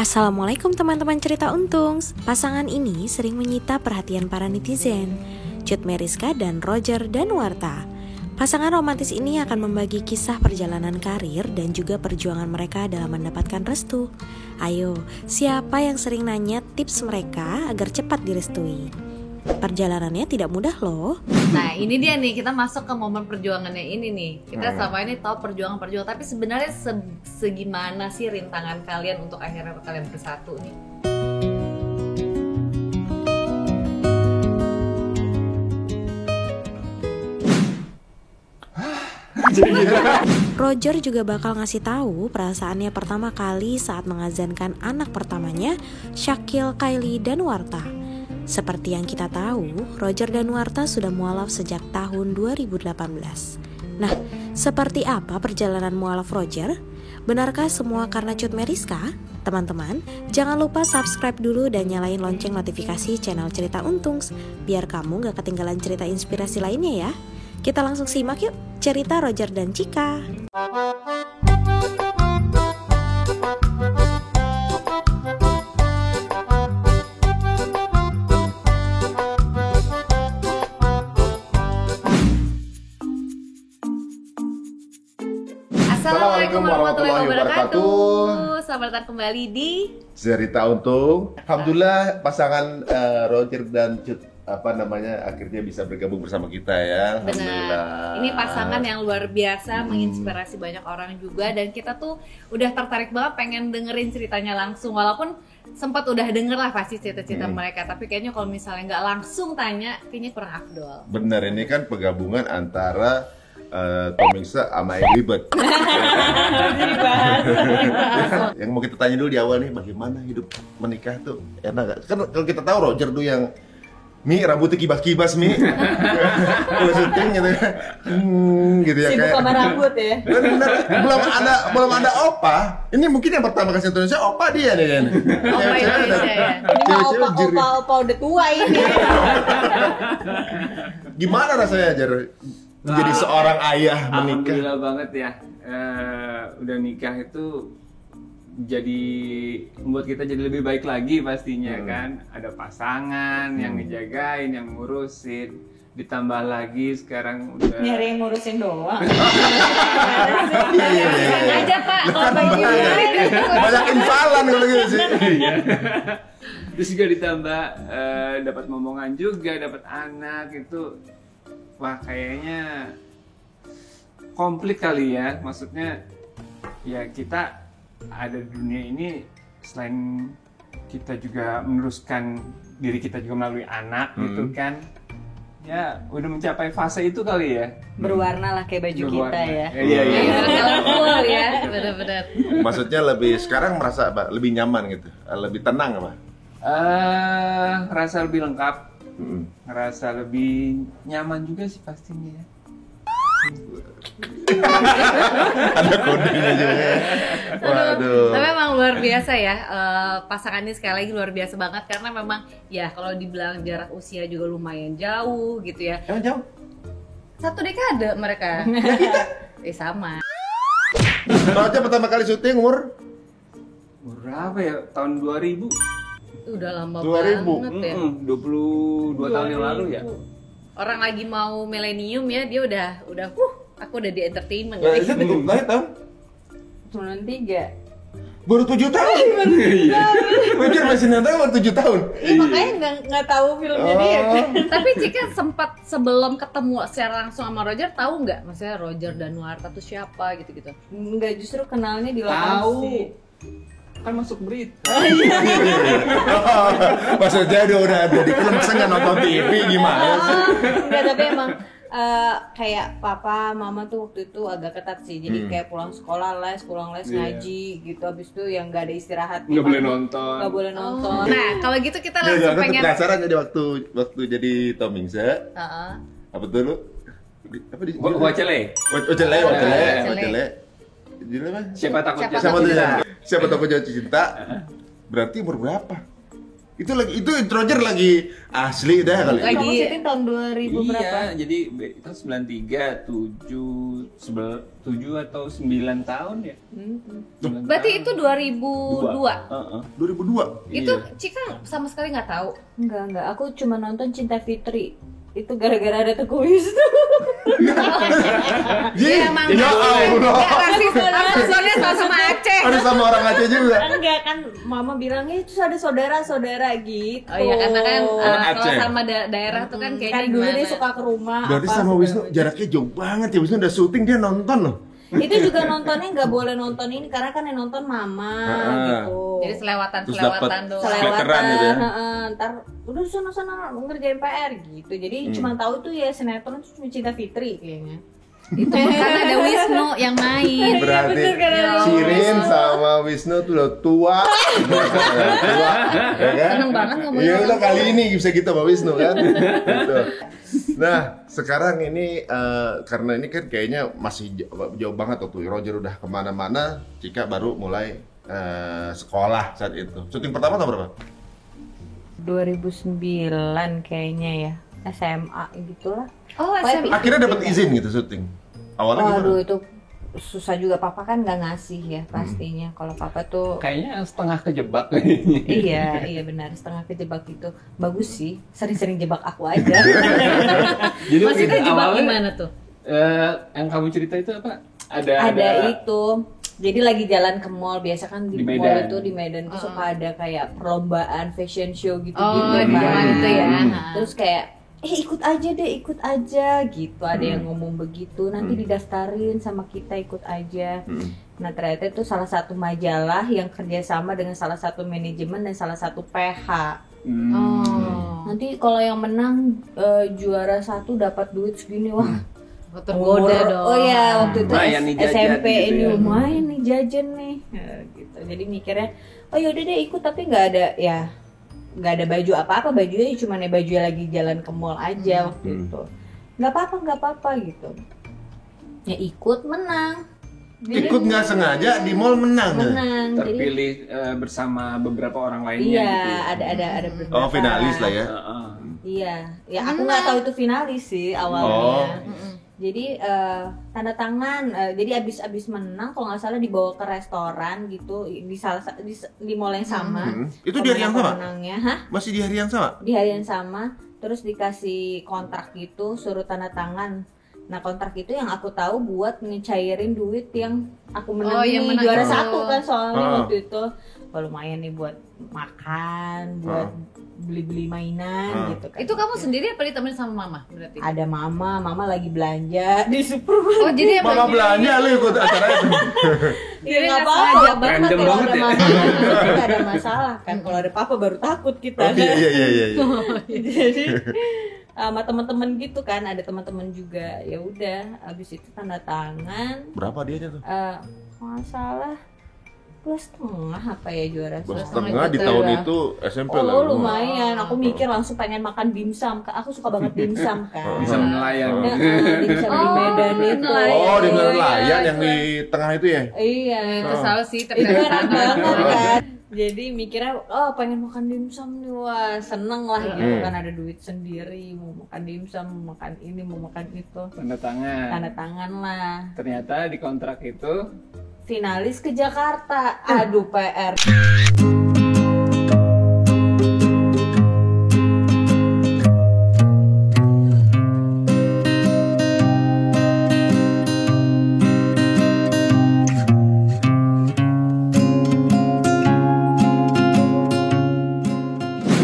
Assalamualaikum teman-teman cerita untung. Pasangan ini sering menyita perhatian para netizen, Cut Meyriska dan Roger Danuarta. Pasangan romantis ini akan membagi kisah perjalanan karir dan juga perjuangan mereka dalam mendapatkan restu. Ayo, siapa yang sering nanya tips mereka agar cepat direstui? Perjalanannya tidak mudah loh. Nah ini dia nih, kita masuk ke momen perjuangannya ini nih. Kita selama ini tahu perjuangan-perjuangan, tapi sebenarnya segimana sih rintangan kalian untuk akhirnya kalian bersatu nih? Roger juga bakal ngasih tahu perasaannya pertama kali saat mengazankan anak pertamanya, Shakil Kylie Danuarta. Seperti yang kita tahu, Roger Danuarta sudah mualaf sejak tahun 2018. Nah, seperti apa perjalanan mualaf Roger? Benarkah semua karena Cut Meyriska? Teman-teman, jangan lupa subscribe dulu dan nyalain lonceng notifikasi channel Cerita Untungs, biar kamu gak ketinggalan cerita inspirasi lainnya ya. Kita langsung simak yuk cerita Roger dan Cika. Assalamualaikum warahmatullahi wabarakatuh. Selamat datang kembali di Cerita Untung. Alhamdulillah pasangan Roger dan Cut akhirnya bisa bergabung bersama kita ya. Benar. Ini pasangan yang luar biasa, menginspirasi banyak orang juga, dan kita tuh udah tertarik banget pengen dengerin ceritanya langsung. Walaupun sempat udah denger lah pasti cerita-cerita mereka, tapi kayaknya kalau misalnya nggak langsung tanya, kayaknya kurang afdol. Bener, ini kan penggabungan antara Tomingsa sama Elibet. Yang mau kita tanya dulu di awal nih, bagaimana hidup menikah tuh? Enak gak? Kan kalau kita tahu Roger tuh yang rambutnya kibas-kibas, kalau syuting gitu ya. Gitu ya, sibuk sama rambut ya. Bener, belum ada opa. Ini mungkin yang pertama kasih Indonesia opa dia nih kan. Opa Indonesia ya. Ini opa udah tua ini. Gimana rasanya Jar jadi seorang ayah menikah? Alhamdulillah banget ya. Udah nikah itu jadi membuat kita jadi lebih baik lagi pastinya kan. Ada pasangan yang ngejagain, yang ngurusin, ditambah lagi sekarang udah nyari yang ngurusin doang. Iya. Aja Pak, kalau banyak infalan kalau gitu sih. Terus juga ditambah dapat momongan juga, dapat anak itu, wah kayaknya komplit kali ya. Maksudnya ya kita ada di dunia ini, selain kita juga meneruskan diri kita juga melalui anak gitu kan. Ya udah mencapai fase itu kali ya. Berwarna lah kayak baju kita ya. Iya. Colorful ya, benar-benar. Maksudnya sekarang merasa apa? Lebih nyaman gitu, lebih tenang apa? Rasa lebih lengkap, ngerasa lebih nyaman juga sih pastinya ya. Ada kodenya juga. Waduh. Tapi memang luar biasa ya, pasangan ini sekali lagi luar biasa banget, karena memang ya kalau dibilang jarak usia juga lumayan jauh gitu ya. Emang jauh? 1 dekade mereka. Sama. Roger pertama kali syuting umur Berapa ya? Tahun 2000? Udah lama 2000. banget ya. 22 tahun yang lalu ya. Orang lagi mau milenium ya, dia udah aku udah di entertainment. lahir tahun 93. baru 7 tahun. Roger masih nonton baru 7 tahun. Iya, makanya nggak tahu filmnya dia kan. Tapi Cika sempat sebelum ketemu secara langsung sama Roger, tahu nggak maksudnya Roger Danuarta tuh siapa gitu-gitu? Enggak, justru kenalnya di Tahu. Kan masuk berita. Maksudnya udah ada di film, masa nggak nonton TV gimana sih? Enggak, tapi emang kayak papa mama tuh waktu itu agak ketat sih. Jadi kayak pulang les ngaji gitu. Habis itu yang nggak ada istirahat. Nggak boleh nonton. Nggak boleh nonton. Nah, kalau gitu kita langsung pengen. Penasaran jadi waktu jadi Tomingsa. Apa tuh lu? Apa di? Wacele. Wacele. Jadi apa? Siapa takut Siapa takut jatuh cinta? Berarti umur berapa? Itu Roger lagi asli dah kali. Kamu syuting tahun 2000 berapa? Iya, jadi itu 93, 7 atau 9 tahun ya. Berarti itu 2002. 2002. Itu Iya. Cika sama sekali nggak tahu. Enggak, aku cuma nonton Cinta Fitri. Itu gara-gara ada Teguh Wisnu. Iya, emang ya Allah. soalnya sama Aceh. Ada sama orang Aceh juga. Enggak kan, mama bilangnya itu ada saudara-saudara gitu. Oh iya, karena kan kalau Aceh. sama daerah tuh kan kayaknya Kan dulu gimana. dia suka ke rumah. Berarti apa, sama segala Wisnu macam. jaraknya jauh banget ya. Wisnu udah syuting dia nonton loh. Itu juga nontonnya nggak boleh nonton ini karena kan yang nonton mama gitu. Jadi selewatan Terus dapet doang. Veteran gitu ya. Ntar udah sana ngerjain PR gitu. Jadi cuma tahu tuh ya sinetron tuh cuma Cinta Fitri kayaknya. Itu karena ada Wisnu yang main. Berarti bener kan, ada Shirin sama Wisnu tuh udah tua. Tua, ya kan? Seneng banget ngomongin Iya, orang udah kali ini bisa kita sama Wisnu kan. Gitu. Nah, sekarang ini karena ini kan kayaknya masih jauh banget waktu Roger udah kemana-mana, Cika baru mulai sekolah saat itu. Syuting pertama tahun berapa? 2009 kayaknya ya, SMA gitulah. Oh, SMA. Akhirnya dapat izin gitu syuting. Awalnya Waduh gimana? itu susah juga, papa kan nggak ngasih ya pastinya. Kalau papa tuh Kayaknya setengah kejebak. iya benar, setengah kejebak itu bagus sih, sering-sering jebak aku aja. Jadi Maksudnya begitu jebak awalnya, gimana tuh? yang kamu cerita itu apa? Ada itu, jadi lagi jalan ke mall, biasa kan di Di mall Medan. itu di Medan tuh suka ada kayak perlombaan fashion show gitu Oh, gitu di zaman itu ya. Terus kayak ikut aja gitu, ada yang ngomong begitu, nanti didaftarin sama kita, ikut aja. Nah ternyata itu salah satu majalah yang kerjasama dengan salah satu manajemen dan salah satu PH. Oh. Nanti kalau yang menang juara 1 dapat duit segini, wah Tergoda dong. Oh iya, waktu itu Lumayan nih jajan SMP gitu ini ya. lumayan nih jajan nih. Ya, gitu. Jadi mikirnya, oh yaudah deh ikut, tapi nggak ada baju apa-apa, bajunya cuma nih baju lagi jalan ke mall aja waktu itu. Nggak apa-apa gitu. Ya ikut, menang. Jadi Ikut nggak sengaja di mall menang. menang. Jadi terpilih bersama beberapa orang lainnya iya, gitu. ada beberapa. Oh, finalis lah ya. Heeh. Iya, ya aku nggak tahu itu finalis sih awalnya. Oh. Jadi tanda tangan, jadi abis menang kalau nggak salah dibawa ke restoran gitu di mall yang sama. Itu di hari yang sama? Pemenangnya, hah? Masih di hari yang sama? Di hari yang sama, terus dikasih kontrak gitu, suruh tanda tangan. Nah kontrak itu yang aku tahu buat ngecairin duit yang aku menang Oh, yang ini menang juara itu. 1 kan soalnya Ah. waktu itu. Wah, lumayan nih buat makan, buat beli-beli mainan gitu kan. Itu kamu sendiri apa ditemenin sama mama berarti? Ada mama lagi belanja di supermarket. Oh, jadi emang Mama belanja lu ikut acara itu. Jadi nggak nggak apa-apa sengaja banget random kalau banget ada ya. mama nggak ada masalah kan, kalau ada papa baru takut kita. Oh, iya. Jadi sama teman-teman gitu kan, ada teman-teman juga. Ya udah, abis itu tanda tangan. Berapa dianya tuh? Masalah 2,5 apa ya juara Setengah di juta tahun ya. itu SMP lah. Oh lumayan, aku mikir langsung pengen makan dimsum. Aku suka banget dimsum kan. Bisa nelayan. Dimsum di Medan itu. nelayan. Oh, di Iya, nelayan yang itu. di tengah itu ya? Iya. Itu salah sih, tapi Itu dari enak sana. banget kan. Jadi mikirnya, oh pengen makan dimsum nih, wah seneng lah gitu kan, ada duit sendiri, mau makan dimsum, mau makan ini, mau makan itu. Tanda tangan. Tanda tangan lah. Ternyata di kontrak itu Finalis ke Jakarta, aduh PR.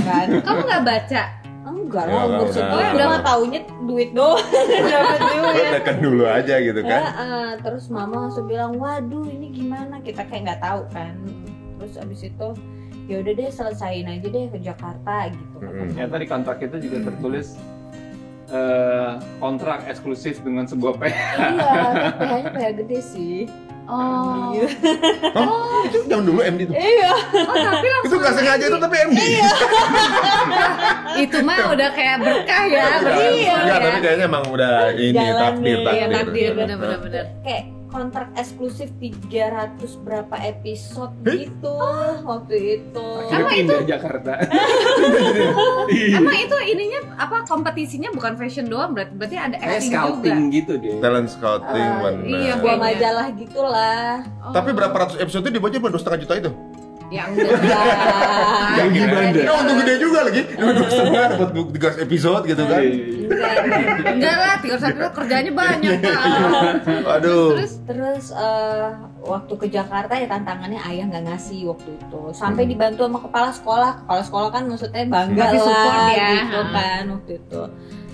Kan? Kamu nggak baca? Enggak Ya, lah, enggak, ngurusin udah. itu mah taunya duit doang. Dapat duit. Tekan dulu aja gitu kan. Terus mama langsung bilang, waduh ini gimana, kita kayak nggak tahu kan. Terus abis itu ya udah deh selesain aja deh ke Jakarta gitu. ternyata di kontrak itu juga tertulis kontrak eksklusif dengan sebuah PH. Iya, PH-nya PH gede sih. Oh. Iya. Oh, itu zaman dulu MD tuh. Iya. Oh, tapi Itu nggak sengaja itu tapi MD. itu mah udah kayak berkah ya. Iya, bersyukur enggak, ya. tapi kayaknya emang udah ini Jalan takdir, nih, Iya, takdir takdir. benar-benar. Kayak kontrak eksklusif 300 berapa episode gitu waktu itu. Akhirnya pindah Jakarta. Emang itu ininya apa kompetisinya bukan fashion doang berarti ada Kayak acting scouting juga. gitu deh. Talent scouting, bener. iya, Buah kayaknya. majalah gitulah. Oh. Tapi berapa ratus episode itu dibaca baru 2,5 juta itu? Ya enggak. Yang gimana? Ya untuk gede juga lagi, 2,5 buat 3 episode gitu kan. Enggak lah, 3 episode kerjanya banyak Pak. Aduh. Terus Waktu ke Jakarta ya tantangannya ayah nggak ngasih waktu itu. Sampai dibantu sama kepala sekolah kan maksudnya bangga Kasih support lah ya. gitu kan waktu itu.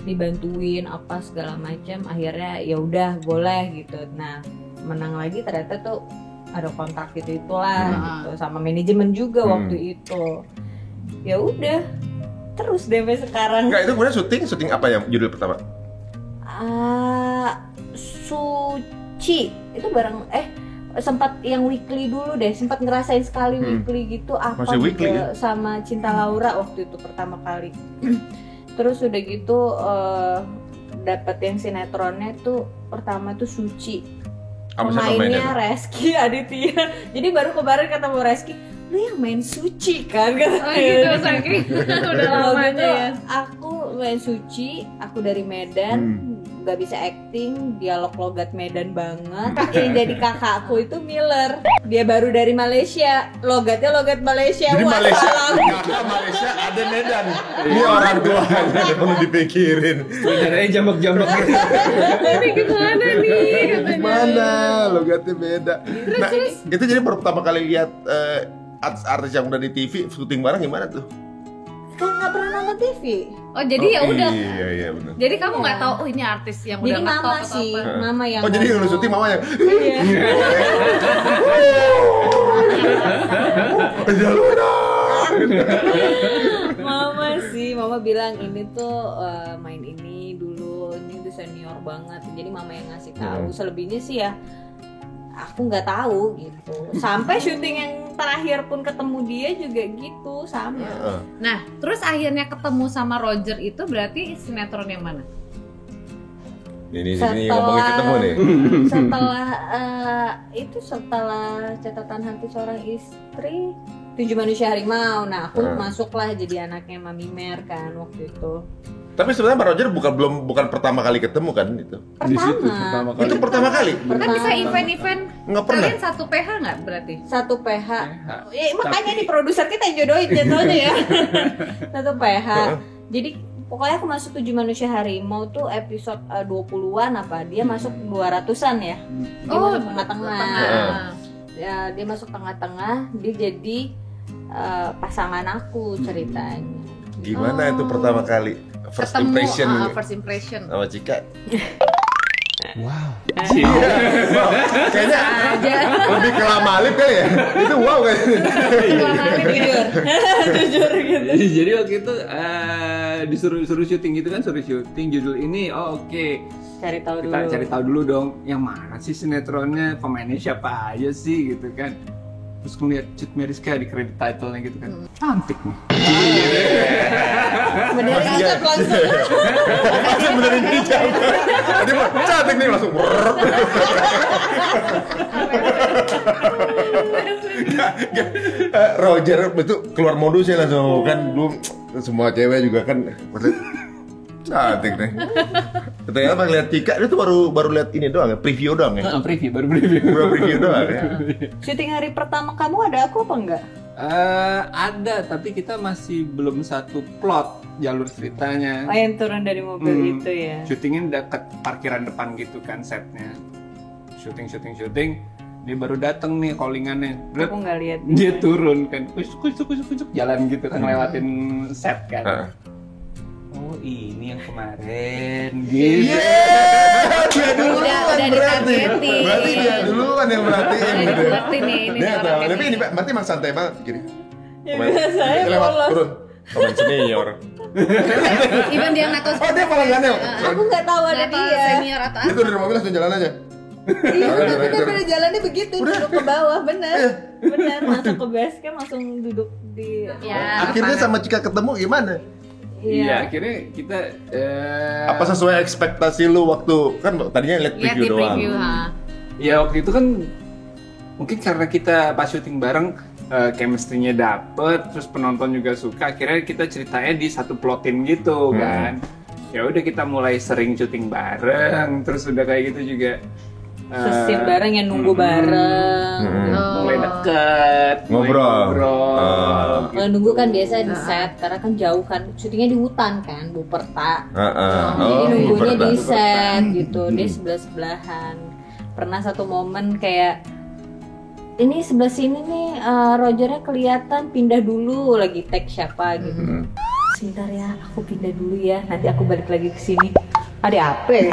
Dibantuin apa segala macam, akhirnya ya udah boleh gitu. Nah, menang lagi ternyata tuh ada kontrak itulah gitu sama manajemen juga waktu itu. Ya udah. Terus deh sampai sekarang. Enggak, itu kemudian syuting apa yang judul pertama? Suci itu bareng sempat yang weekly dulu deh, sempat ngerasain sekali weekly gitu apa Masih gitu weekly, ya? sama Cinta Laura waktu itu pertama kali. Terus udah gitu dapet yang sinetronnya tuh pertama tuh Suci. Apa siapa Pemainnya mainnya? Reski Aditya. Jadi baru kemarin ketemu Reski, lu yang main Suci kan? Oh gitu, saking udah Kalau lamanya gitu, ya. aku main Suci, aku dari Medan, gak bisa acting, dialog logat Medan banget. Yang jadi kakakku itu Miller, dia baru dari Malaysia, logatnya logat Malaysia. Jadi Wah, Malaysia, salah. kakak Malaysia ada Medan. Ini orang tua ada perlu dipikirin. Sebenarnya jambak-jambak. Ini gimana nih katanya. Gimana? Logatnya beda. Nah, itu jadi baru pertama kali lihat artis-artis yang udah di TV syuting bareng gimana tuh? Kan nggak pernah nonton TV. Oh jadi ya udah. Iya benar. Jadi kamu nggak tahu ini artis yang Jadi udah ngetop mama atau sih, apa? mama yang. Oh jadi yang lu syuting mama yang Iya. Mama bilang ini tuh main ini dulu, ini tuh senior banget. Jadi mama yang ngasih tahu. Selebihnya sih ya aku nggak tahu gitu. Sampai syuting yang terakhir pun ketemu dia juga gitu sama. Nah, terus akhirnya ketemu sama Roger itu berarti sinetron yang mana? Ini ngomongin ketemu nih. Setelah catatan hati seorang istri, 7 Manusia Harimau. Nah, aku masuklah jadi anaknya Mami Mer kan waktu itu. Tapi sebenarnya Pak Roger bukan pertama kali ketemu kan itu? Di situ pertama kali. Itu pertama kali. Kan bisa event-event Nggak pernah. kalian satu PH nggak berarti? Satu PH. Makanya Tapi- nih produser kita yang jodohin jatuhnya ya. Satu PH. Jadi pokoknya aku masuk 7 Manusia Harimau tuh episode 20-an apa. Dia masuk 200-an ya. Dia masuk tengah-tengah. Ya, dia masuk tengah-tengah, dia jadi pasangan aku ceritanya. Gimana itu pertama kali? First Ketemu, impression first impression. sama Cika. Kayaknya Lebih ke Lamalip kali ya? Itu wow kayaknya. Jujur gitu. Jadi waktu itu disuruh syuting gitu kan, suruh syuting judul ini. Oh oke. Cari tahu dulu. Kita cari tahu dulu dong, yang mana sih sinetronnya, pemainnya siapa aja sih gitu kan. Terus ngeliat Cut Meriska di kredit title-nya gitu kan. Cantik nih. Bener hijab langsung. Langsung benerin hijab. Tadi mau cantik nih langsung. Roger itu keluar modusnya langsung kan belum semua cewek juga kan cantik nih. Ternyata pas lihat Cika itu baru lihat ini doang ya, preview doang ya. Preview, baru preview. Baru preview doang ya. Syuting hari pertama kamu ada aku apa enggak? Ada, tapi kita masih belum satu plot jalur ceritanya. Oh, yang turun dari mobil itu ya. Syutingin dekat parkiran depan gitu kan setnya. Syuting, dia baru dateng nih callingannya. Aku nggak lihat. Dia turun kan, kusuk jalan gitu kan lewatin set kan. Oh ini yang kemarin gitu. Dia duluan udah berarti. ditargetin. Berarti dia duluan yang merhatiin Udah gitu. digerti nih, ini Dia orang tahu. kayak Tapi gini. ini berarti emang santai banget gini. Ya biasanya lewat polos. turun. Pemain senior. Even dia ngaku Oh dia pelanggannya. Aku nggak tahu ada nggak tahu dia. senior atau Dia turun dari mobil langsung jalan aja. Iya, bener jalannya begitu, duduk ke bawah, bener. Masuk ke base camp langsung duduk di. ya. Akhirnya sama Cika ketemu gimana? Iya, akhirnya kita Apa sesuai ekspektasi lu waktu kan tadinya lihat lihat preview di doang. preview ha. Ya waktu itu kan mungkin karena kita pas syuting bareng chemistry-nya dapet, terus penonton juga suka, akhirnya kita ceritanya di satu plotin gitu kan. Ya udah kita mulai sering syuting bareng, terus udah kayak gitu juga Sesin bareng yang nunggu bareng. mulai deket, Ngobrol. gitu. Kalau nunggu kan biasa di set, karena kan jauh kan, syutingnya di hutan kan, Buperta. Jadi nunggunya di set gitu, dia sebelah-sebelahan. Pernah satu momen kayak, ini sebelah sini nih Rogernya kelihatan pindah dulu, lagi tag siapa gitu. Sebentar ya, aku pindah dulu ya, nanti aku balik lagi ke sini. Ada apa ya?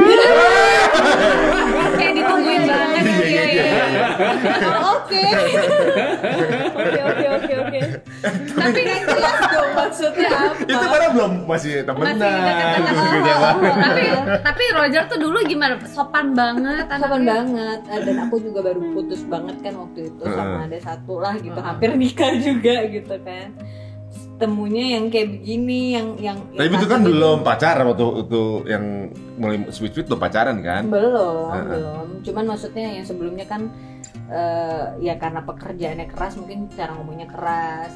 Kayak ditungguin banget ya. Oke. Tapi nggak jelas dong maksudnya apa. Itu karena belum masih temenan. Tapi Roger tuh dulu gimana? Sopan banget, Sopan banget. Dan aku juga baru putus banget kan waktu itu sama ada satu lah gitu, hampir nikah juga gitu kan. Temunya yang kayak begini, yang Tapi itu kan belum pacaran waktu itu yang mulai switch belum pacaran kan? belum. Cuman maksudnya yang sebelumnya kan ya karena pekerjaannya keras, mungkin cara ngomongnya keras,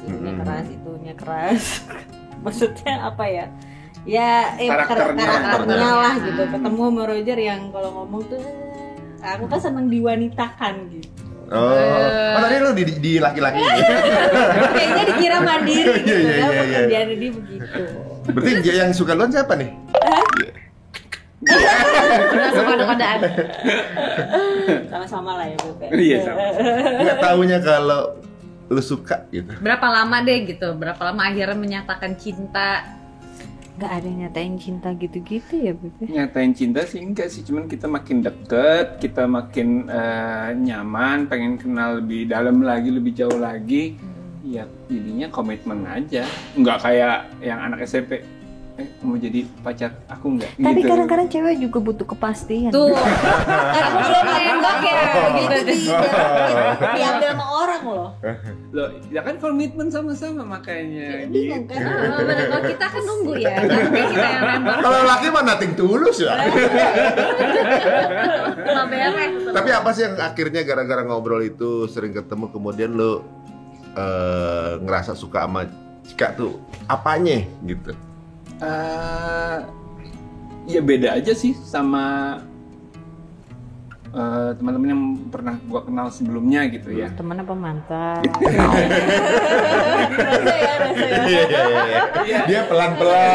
itunya keras. Maksudnya apa ya? Ya karakternya lah gitu. Ketemu sama Roger yang kalau ngomong tuh aku kan seneng diwanitakan gitu. Tadi lu di laki-laki. Kayaknya dikira mandiri gitu. Iya. Pekerjaannya dia begitu. Berarti yang suka luan siapa nih? udah sama kode-kodean. Sama-sama lah ya Bebe. Iya sama. Nggak taunya kalau lu suka gitu. Berapa lama deh gitu? Berapa lama akhirnya menyatakan cinta? Gak ada yang nyatain cinta gitu-gitu ya Bebe. Nyatain cinta sih enggak sih, cuman kita makin deket, kita makin nyaman, pengen kenal lebih dalam lagi, lebih jauh lagi. Ya jadinya komitmen aja, nggak kayak yang anak SMP mau jadi pacar aku nggak. Tapi gitu. kadang-kadang cewek juga butuh kepastian. Tuh. Aku belum nembak ya gitu. Diambil sama orang loh. Loh, ya kan komitmen sama-sama makanya. Bingung Gitu. kan? Bener, kalau kita kan nunggu ya. Tapi kita yang nembak. Kalau laki mah nothing tulus ya. Nggak beres. Tapi apa sih yang akhirnya gara-gara ngobrol itu sering ketemu kemudian lu ngerasa suka sama Cika tuh apanya gitu? Ya beda aja sih sama teman-teman yang pernah gua kenal sebelumnya gitu ya. Temen apa mantan? Iya. Dia pelan-pelan.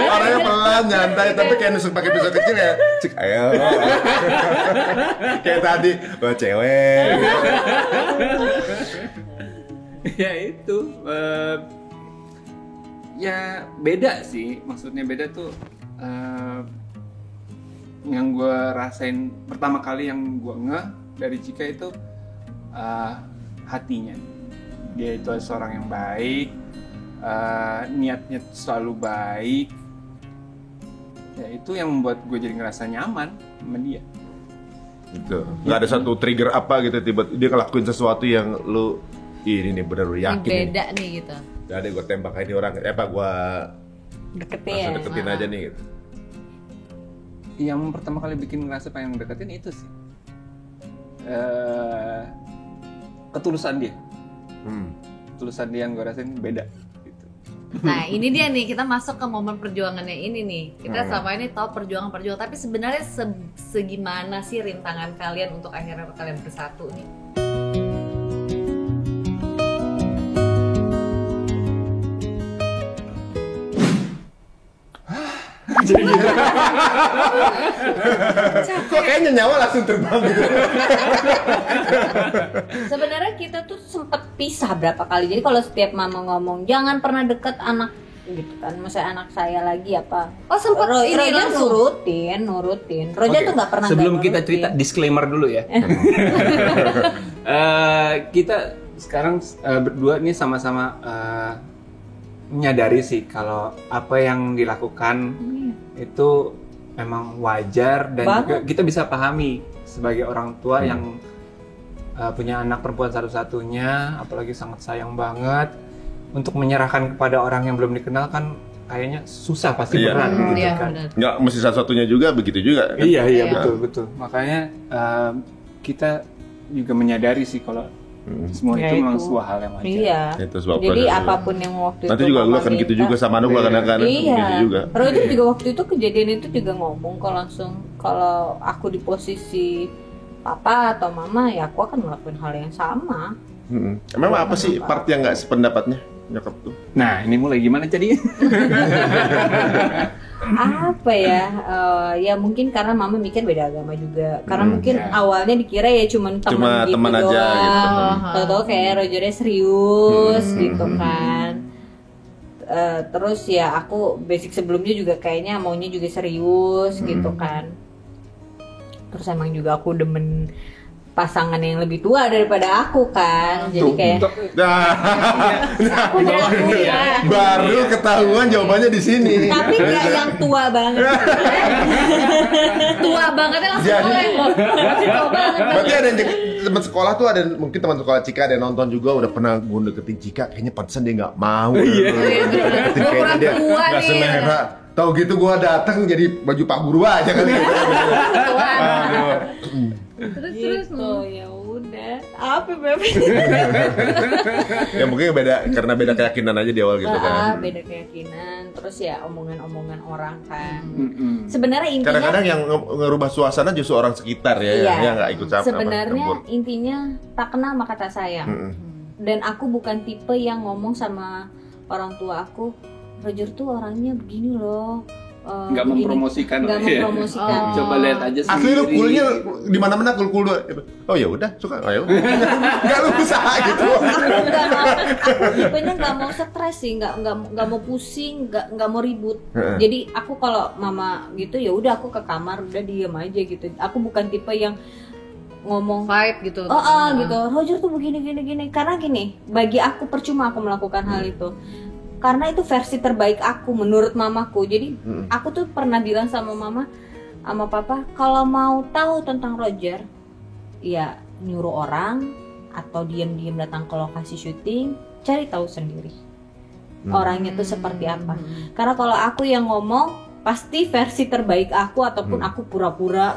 Orangnya pelan, nyantai, tapi kayak nusuk pakai pisau kecil ya. Cik, ayo. Kayak tadi, cewek. Ya itu ya beda sih, maksudnya beda tuh yang gue rasain pertama kali yang gue ngeh dari Cika itu hatinya. Dia itu seorang yang baik, niatnya selalu baik. Ya itu yang membuat gue jadi ngerasa nyaman sama dia. Gitu. Nggak ada satu trigger apa gitu tiba-tiba dia ngelakuin sesuatu yang lu ini nih bener lu yakin Yang beda nih gitu. Udah deh gue tembak ini orang, gue Deketin. langsung deketin aja nih gitu. Yang pertama kali bikin ngerasa pengen deketin itu sih ketulusan dia. Ketulusan dia yang gue rasain beda gitu. Nah ini dia nih, kita masuk ke momen perjuangannya ini nih. Kita selama ini tahu perjuangan-perjuangan, tapi sebenarnya segimana sih rintangan kalian untuk akhirnya kalian bersatu nih? Kok kayaknya nyawa langsung terbang gitu. Sebenarnya kita tuh sempet pisah berapa kali. Jadi kalau setiap mama ngomong jangan pernah deket anak gitu kan, maksudnya anak saya lagi apa? Oh sempet ini Roger langsung. nurutin. Roger Oke, tuh nggak pernah. sebelum nggak kita nurutin. cerita disclaimer dulu ya. Kita sekarang berdua nih sama-sama menyadari sih kalau apa yang dilakukan itu memang wajar dan juga kita bisa pahami sebagai orang tua yang punya anak perempuan satu-satunya, apalagi sangat sayang banget. Untuk menyerahkan kepada orang yang belum dikenal kan kayaknya susah, pasti Iya. berat gitu Iya kan. benar. Nggak mesti satu-satunya juga begitu juga kan? Iya Iya. betul. Makanya kita juga menyadari sih kalau semua Ya itu memang itu. sebuah hal yang wajar. Iya. Itu sebab Jadi proses. apapun yang waktu Nanti itu juga lu Mama akan gitu minta- juga sama anak lu kadang-kadang Iya. gitu juga. Roger juga waktu itu kejadian itu juga ngomong kalau langsung kalau aku di posisi papa atau mama ya aku akan melakukan hal yang sama. Memang apa sih part yang nggak sependapatnya nyokap tuh? Nah, ini mulai gimana jadi? Apa ya? Ya mungkin karena mama mikir beda agama juga. Karena mungkin ya. awalnya dikira ya cuman teman Cuma gitu teman aja doang. gitu. Tahu-tahu kayak Rogernya serius gitu kan. Terus ya aku basic sebelumnya juga kayaknya maunya juga serius gitu kan. Terus emang juga aku demen pasangan yang lebih tua daripada aku kan. Jadi kayak Nah, aku mengaku ya. baru ketahuan jawabannya di sini. Tapi nggak yang tua banget. Tua bangetnya langsung Jadi- oleh loh. Masih tua banget. Berarti ada yang teman sekolah tuh ada mungkin teman sekolah Cika ada yang nonton juga udah pernah gue deketin Cika kayaknya pantesan dia nggak mau. Deketin Gua kayaknya kurang dia tua nggak nih. selera. Tahu gitu gue datang jadi baju Pak Guru aja kali. Terus Gitu ya udah. Apa Bebe? Ya mungkin karena beda keyakinan aja di awal gitu kan. Beda keyakinan. Terus ya omongan-omongan orang kan. Mm-mm. Sebenarnya intinya Kadang-kadang yang ngerubah suasana justru orang sekitar ya, Iya. yang nggak ikut campur. sebenarnya intinya tak kenal maka tak sayang. Dan aku bukan tipe yang ngomong sama orang tua aku, Roger tuh orangnya begini loh. Nggak begini." mempromosikan. Nggak Iya. mempromosikan. Coba lihat aja sendiri. Asli lu coolnya di mana-mana cool doang. Oh ya udah, suka. Oh ya udah. Enggak lu usaha gitu. Aku tipenya nggak mau stres sih, nggak mau pusing, nggak mau ribut. Jadi aku kalau mama gitu ya udah aku ke kamar udah diem aja gitu. Aku bukan tipe yang ngomong fight gitu. gitu. Roger tuh begini. Karena gini, bagi aku percuma aku melakukan hal itu. Karena itu versi terbaik aku menurut mamaku. Jadi aku tuh pernah bilang sama mama, sama papa, kalau mau tahu tentang Roger, ya nyuruh orang atau diam-diam datang ke lokasi syuting, cari tahu sendiri. Orangnya tuh seperti apa. Karena kalau aku yang ngomong, pasti versi terbaik aku ataupun aku pura-pura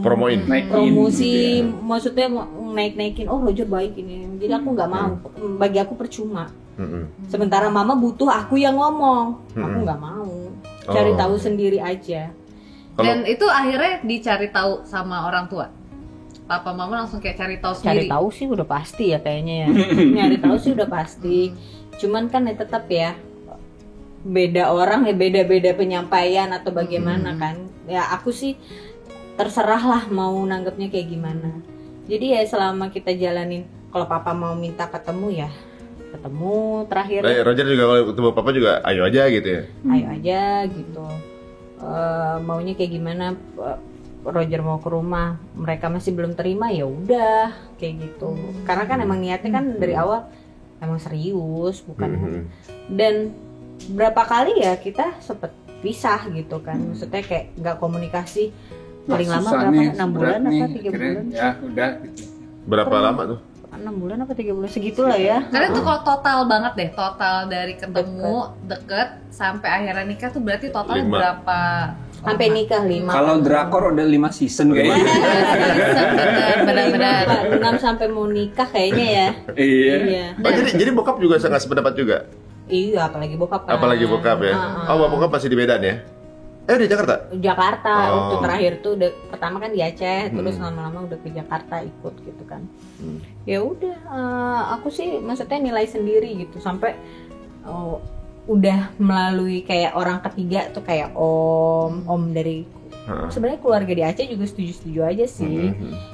Promoin. promosi, maksudnya naik-naikin, oh Roger baik ini. Jadi aku nggak mau. Bagi aku percuma. Sementara mama butuh aku yang ngomong, aku nggak mau. Cari tahu sendiri aja. Dan itu akhirnya dicari tahu sama orang tua. Papa mama langsung kayak cari tahu Cari sendiri. tahu sih udah pasti ya kayaknya ya. Nyari tahu sih udah pasti. Cuman kan ya tetap ya beda orang ya, beda-beda penyampaian atau bagaimana kan. Ya aku sih terserah lah mau nanggapnya kayak gimana. Jadi ya selama kita jalanin, kalau papa mau minta ketemu ya ketemu, terakhir Roger juga kalau ketemu papa juga ayo aja gitu ya. ayo aja gitu. Maunya kayak gimana, Roger mau ke rumah, mereka masih belum terima ya udah kayak gitu. Karena kan emang niatnya kan dari awal emang serius, bukan. Dan berapa kali ya kita sempet pisah gitu kan, maksudnya kayak nggak komunikasi paling lama Susah berapa? nih, 6 bulan berat nih. apa 3 Akhirnya, bulan? Ya udah gitu. Berapa lama tuh? 6 bulan apa 3 bulan segitulah ya. Karena tuh kalau total banget deh, total dari ketemu deket sampai akhirnya nikah tuh berarti total 5. berapa? Sampai nikah 5. Kalau drakor udah 5 season kayaknya. Benar-benar. 6 sampai mau nikah kayaknya ya. Iya. Oh, jadi bokap juga sangat sependapat juga. Iya, apalagi bokap kan. Apalagi bokap ya. Oh, bokap masih di Medan ya? Di Jakarta? Jakarta Oh. waktu terakhir tuh udah pertama kan di Aceh, terus lama-lama udah ke Jakarta ikut gitu kan. Ya udah, aku sih maksudnya nilai sendiri gitu sampai udah melalui kayak orang ketiga tuh kayak om dari sebenarnya keluarga di Aceh juga setuju-setuju aja sih.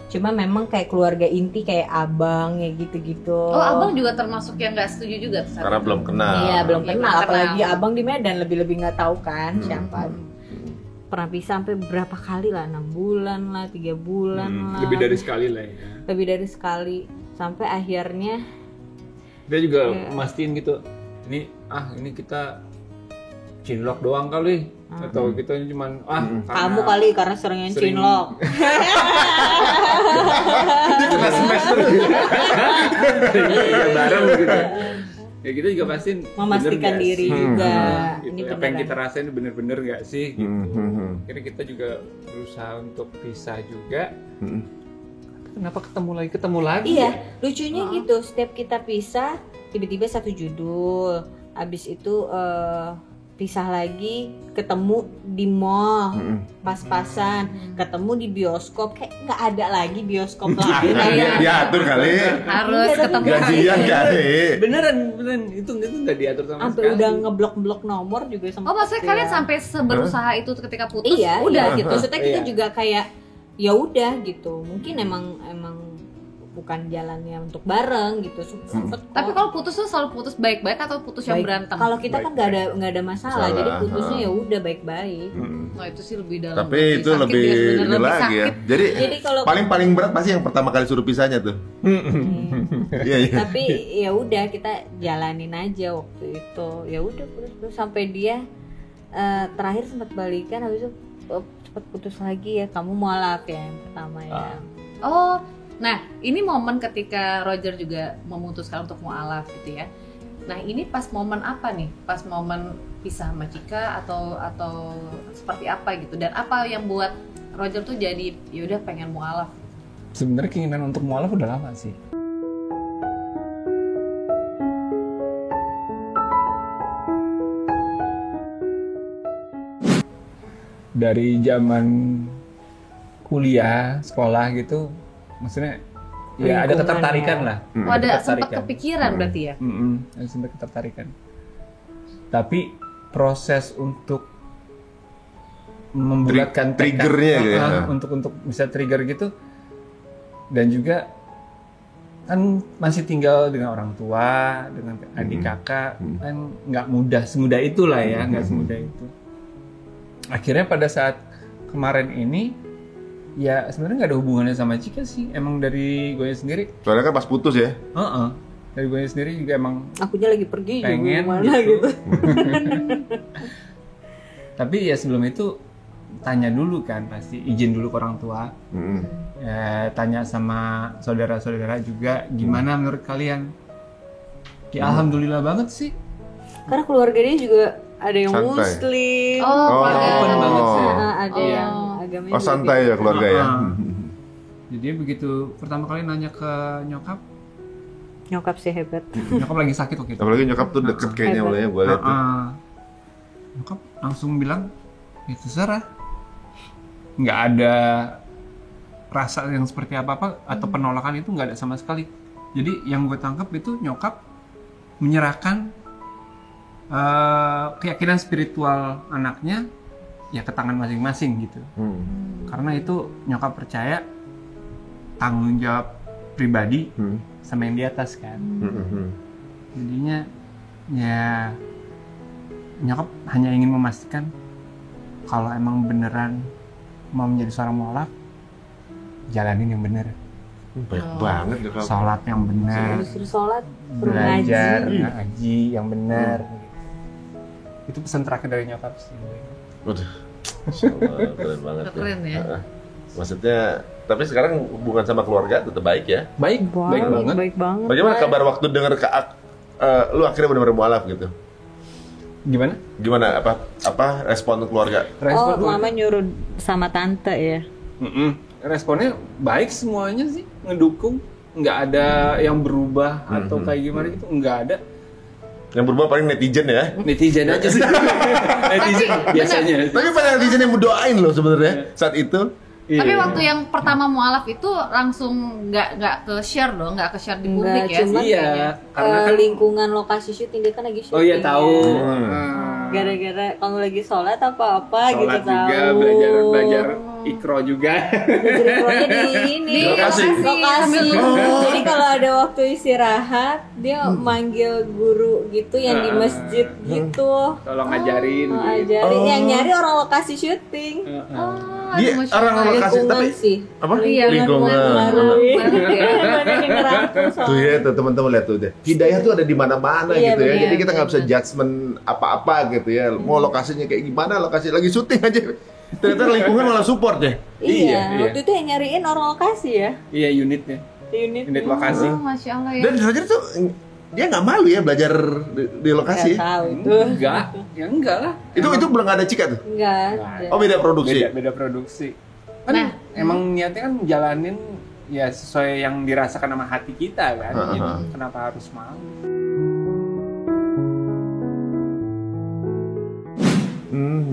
Cuma memang kayak keluarga inti kayak abang ya gitu-gitu. Oh, abang juga termasuk yang nggak setuju juga tuh, Sar? Karena belum kenal. Iya, belum Iya, kenal, belum apalagi kenal. abang di Medan lebih-lebih nggak tahu kan siapa. Pernah pisah sampai berapa kali lah, 6 bulan lah, 3 bulan lah. Lebih dari sekali lah ya. Lebih dari sekali. Sampai akhirnya Dia juga mastiin gitu. Ini kita cinlok doang kali. Atau kita cuman kamu kali karena seringnya sering- cinlok. kena smash terus. Iya bareng gitu. Ya kita juga pasti Memastikan diri juga. Gitu. Ini Apa yang beneran. kita rasain bener-bener gak sih? Gitu. Akhirnya kita juga berusaha untuk pisah juga. kenapa ketemu lagi Iya, ya? lucunya gitu. Setiap kita pisah, tiba-tiba satu judul. Abis itu pisah lagi, ketemu di mall, pas-pasan, ketemu di bioskop. Kayak nggak ada lagi bioskop lain. Dia diatur kali. Harus Enggak, tapi ketemu. Gajian kali. Beneran itu nggak diatur sama Sampai sekali. udah ngeblok nomor juga sama. Oh, maksudnya kalian sampai seberusaha itu ketika putus? Iya, udah iya. gitu. Maksudnya kita Iya. juga kayak ya udah gitu. Mungkin emang bukan jalannya untuk bareng gitu. Sempet kok. Tapi kalau putus tuh selalu putus baik-baik atau putus yang Baik. berantem? Kalau kita kan nggak ada masalah, jadi Masalah, putusnya ya udah baik-baik. Nah, itu sih lebih dalam. Tapi itu lebih ini lagi ya. Jadi Jadi kalau paling berat pasti yang pertama kali suruh pisahnya tuh. Iya iya. tapi ya udah kita jalanin aja waktu itu. Ya udah terus sampai dia terakhir sempat balikan, habis itu cepet putus lagi ya. Kamu mualaf ya yang pertama ya. Oh, nah ini momen ketika Roger juga memutuskan untuk mualaf gitu ya. Nah ini pas momen apa nih? Pas momen pisah sama Cika atau seperti apa gitu? Dan apa yang buat Roger tuh jadi yaudah pengen mualaf? Sebenarnya keinginan untuk mualaf udah lama sih. Dari zaman kuliah, sekolah gitu, maksudnya ya ada Lingkungan ketertarikan ya. lah. Oh, ada sempat Ketertarikan. kepikiran berarti ya? Ada sempat ketertarikan. Tapi proses untuk membulatkan tekad, Triggernya gitu ya. untuk bisa trigger gitu, dan juga kan masih tinggal dengan orang tua, dengan adik kakak, kan nggak mudah semudah itulah ya, nggak semudah itu. Akhirnya pada saat kemarin ini ya sebenarnya nggak ada hubungannya sama Cika sih, emang dari gue sendiri. Soalnya kan pas putus ya. Dari gue sendiri juga emang Akunya lagi pergi juga pengen kemana gitu. Tapi ya sebelum itu tanya dulu kan, pasti izin dulu ke orang tua. Ya, tanya sama saudara-saudara juga gimana menurut kalian. Ya alhamdulillah banget sih. Karena keluarga dia juga ada yang Santai. muslim. Oh, keluarga. Open banget sih. Ada yang agamanya Oh santai ya keluarga ya. Jadi begitu pertama kali nanya ke nyokap, Nyokap sih hebat. nyokap lagi sakit waktu itu. Apalagi nyokap tuh deket kayaknya mulanya gue lihat tuh. Nyokap langsung bilang, ya terserah. Nggak ada rasa yang seperti apa-apa atau penolakan itu nggak ada sama sekali. Jadi yang gue tangkap itu nyokap menyerahkan keyakinan spiritual anaknya ya ke tangan masing-masing gitu. Karena itu nyokap percaya tanggung jawab pribadi sama yang di atas kan. Jadinya ya nyokap hanya ingin memastikan kalau emang beneran mau menjadi seorang mualaf, jalanin yang bener. Banyak banget nyokap. Sholat yang benar, Disuruh sholat, suruh belajar ngaji. ngaji yang benar. Itu pesan terakhir dari nyokap sih. Waduh. Masya Allah, keren banget. Keren ya. Maksudnya, tapi sekarang hubungan sama keluarga tetap baik ya. Baik, baik banget. Baik banget. Bagaimana kabar waktu dengar lu akhirnya benar-benar mualaf gitu? Gimana? Gimana apa respon keluarga? Oh, mama nyuruh sama tante ya. Responnya baik semuanya sih, ngedukung. Nggak ada yang berubah atau kayak gimana gitu, nggak ada. Yang berubah paling netizen ya. Netizen aja sih. Netizen biasanya. Tapi banyak netizen yang mendoain loh sebenarnya saat itu. Tapi Iya. waktu yang pertama mualaf itu langsung nggak ke share dong, nggak ke share di publik Enggak, ya? cuman Iya, karena kan lingkungan lokasi syuting dia kan lagi syuting. oh iya tahu. Gara-gara kalau lagi sholat apa-apa gitu Sholat juga, tahu. belajar ikro juga. Belajar ikronya di ini. Di lokasi. Lokasi. Sambil- Jadi kalau ada waktu istirahat, dia manggil guru gitu yang di masjid gitu. Tolong ngajarin. Oh, gitu. ajarin. Yang nyari orang lokasi syuting. Dia aduh, Masya orang Allah. lokasi Lingkungan tapi sih. apa? Iya, Lingkungan. Ngaruhin. Banget ya. Banyak yang ngerangkul Tuh soalnya. ya, tuh teman-teman lihat tuh deh. Hidayah tuh ada di mana-mana Iya, gitu ya. benar, Jadi kita nggak bisa benar. judgement apa-apa gitu ya. Mau lokasinya kayak gimana, lokasi lagi syuting aja. Ternyata lingkungan malah support ya. Iya, iya. Waktu itu yang nyariin orang lokasi ya. Iya unitnya, Unit. unit lokasi. Oh, Masya Allah ya. Dan Roger tuh dia nggak malu ya belajar di lokasi. Nggak tahu itu. Enggak, ya enggak lah. Itu belum ada Cika tuh. Enggak ada. Oh beda produksi. Beda produksi. Kan Nah. emang niatnya kan jalanin ya sesuai yang dirasakan sama hati kita kan. Heeh. Gitu. Kenapa harus malu?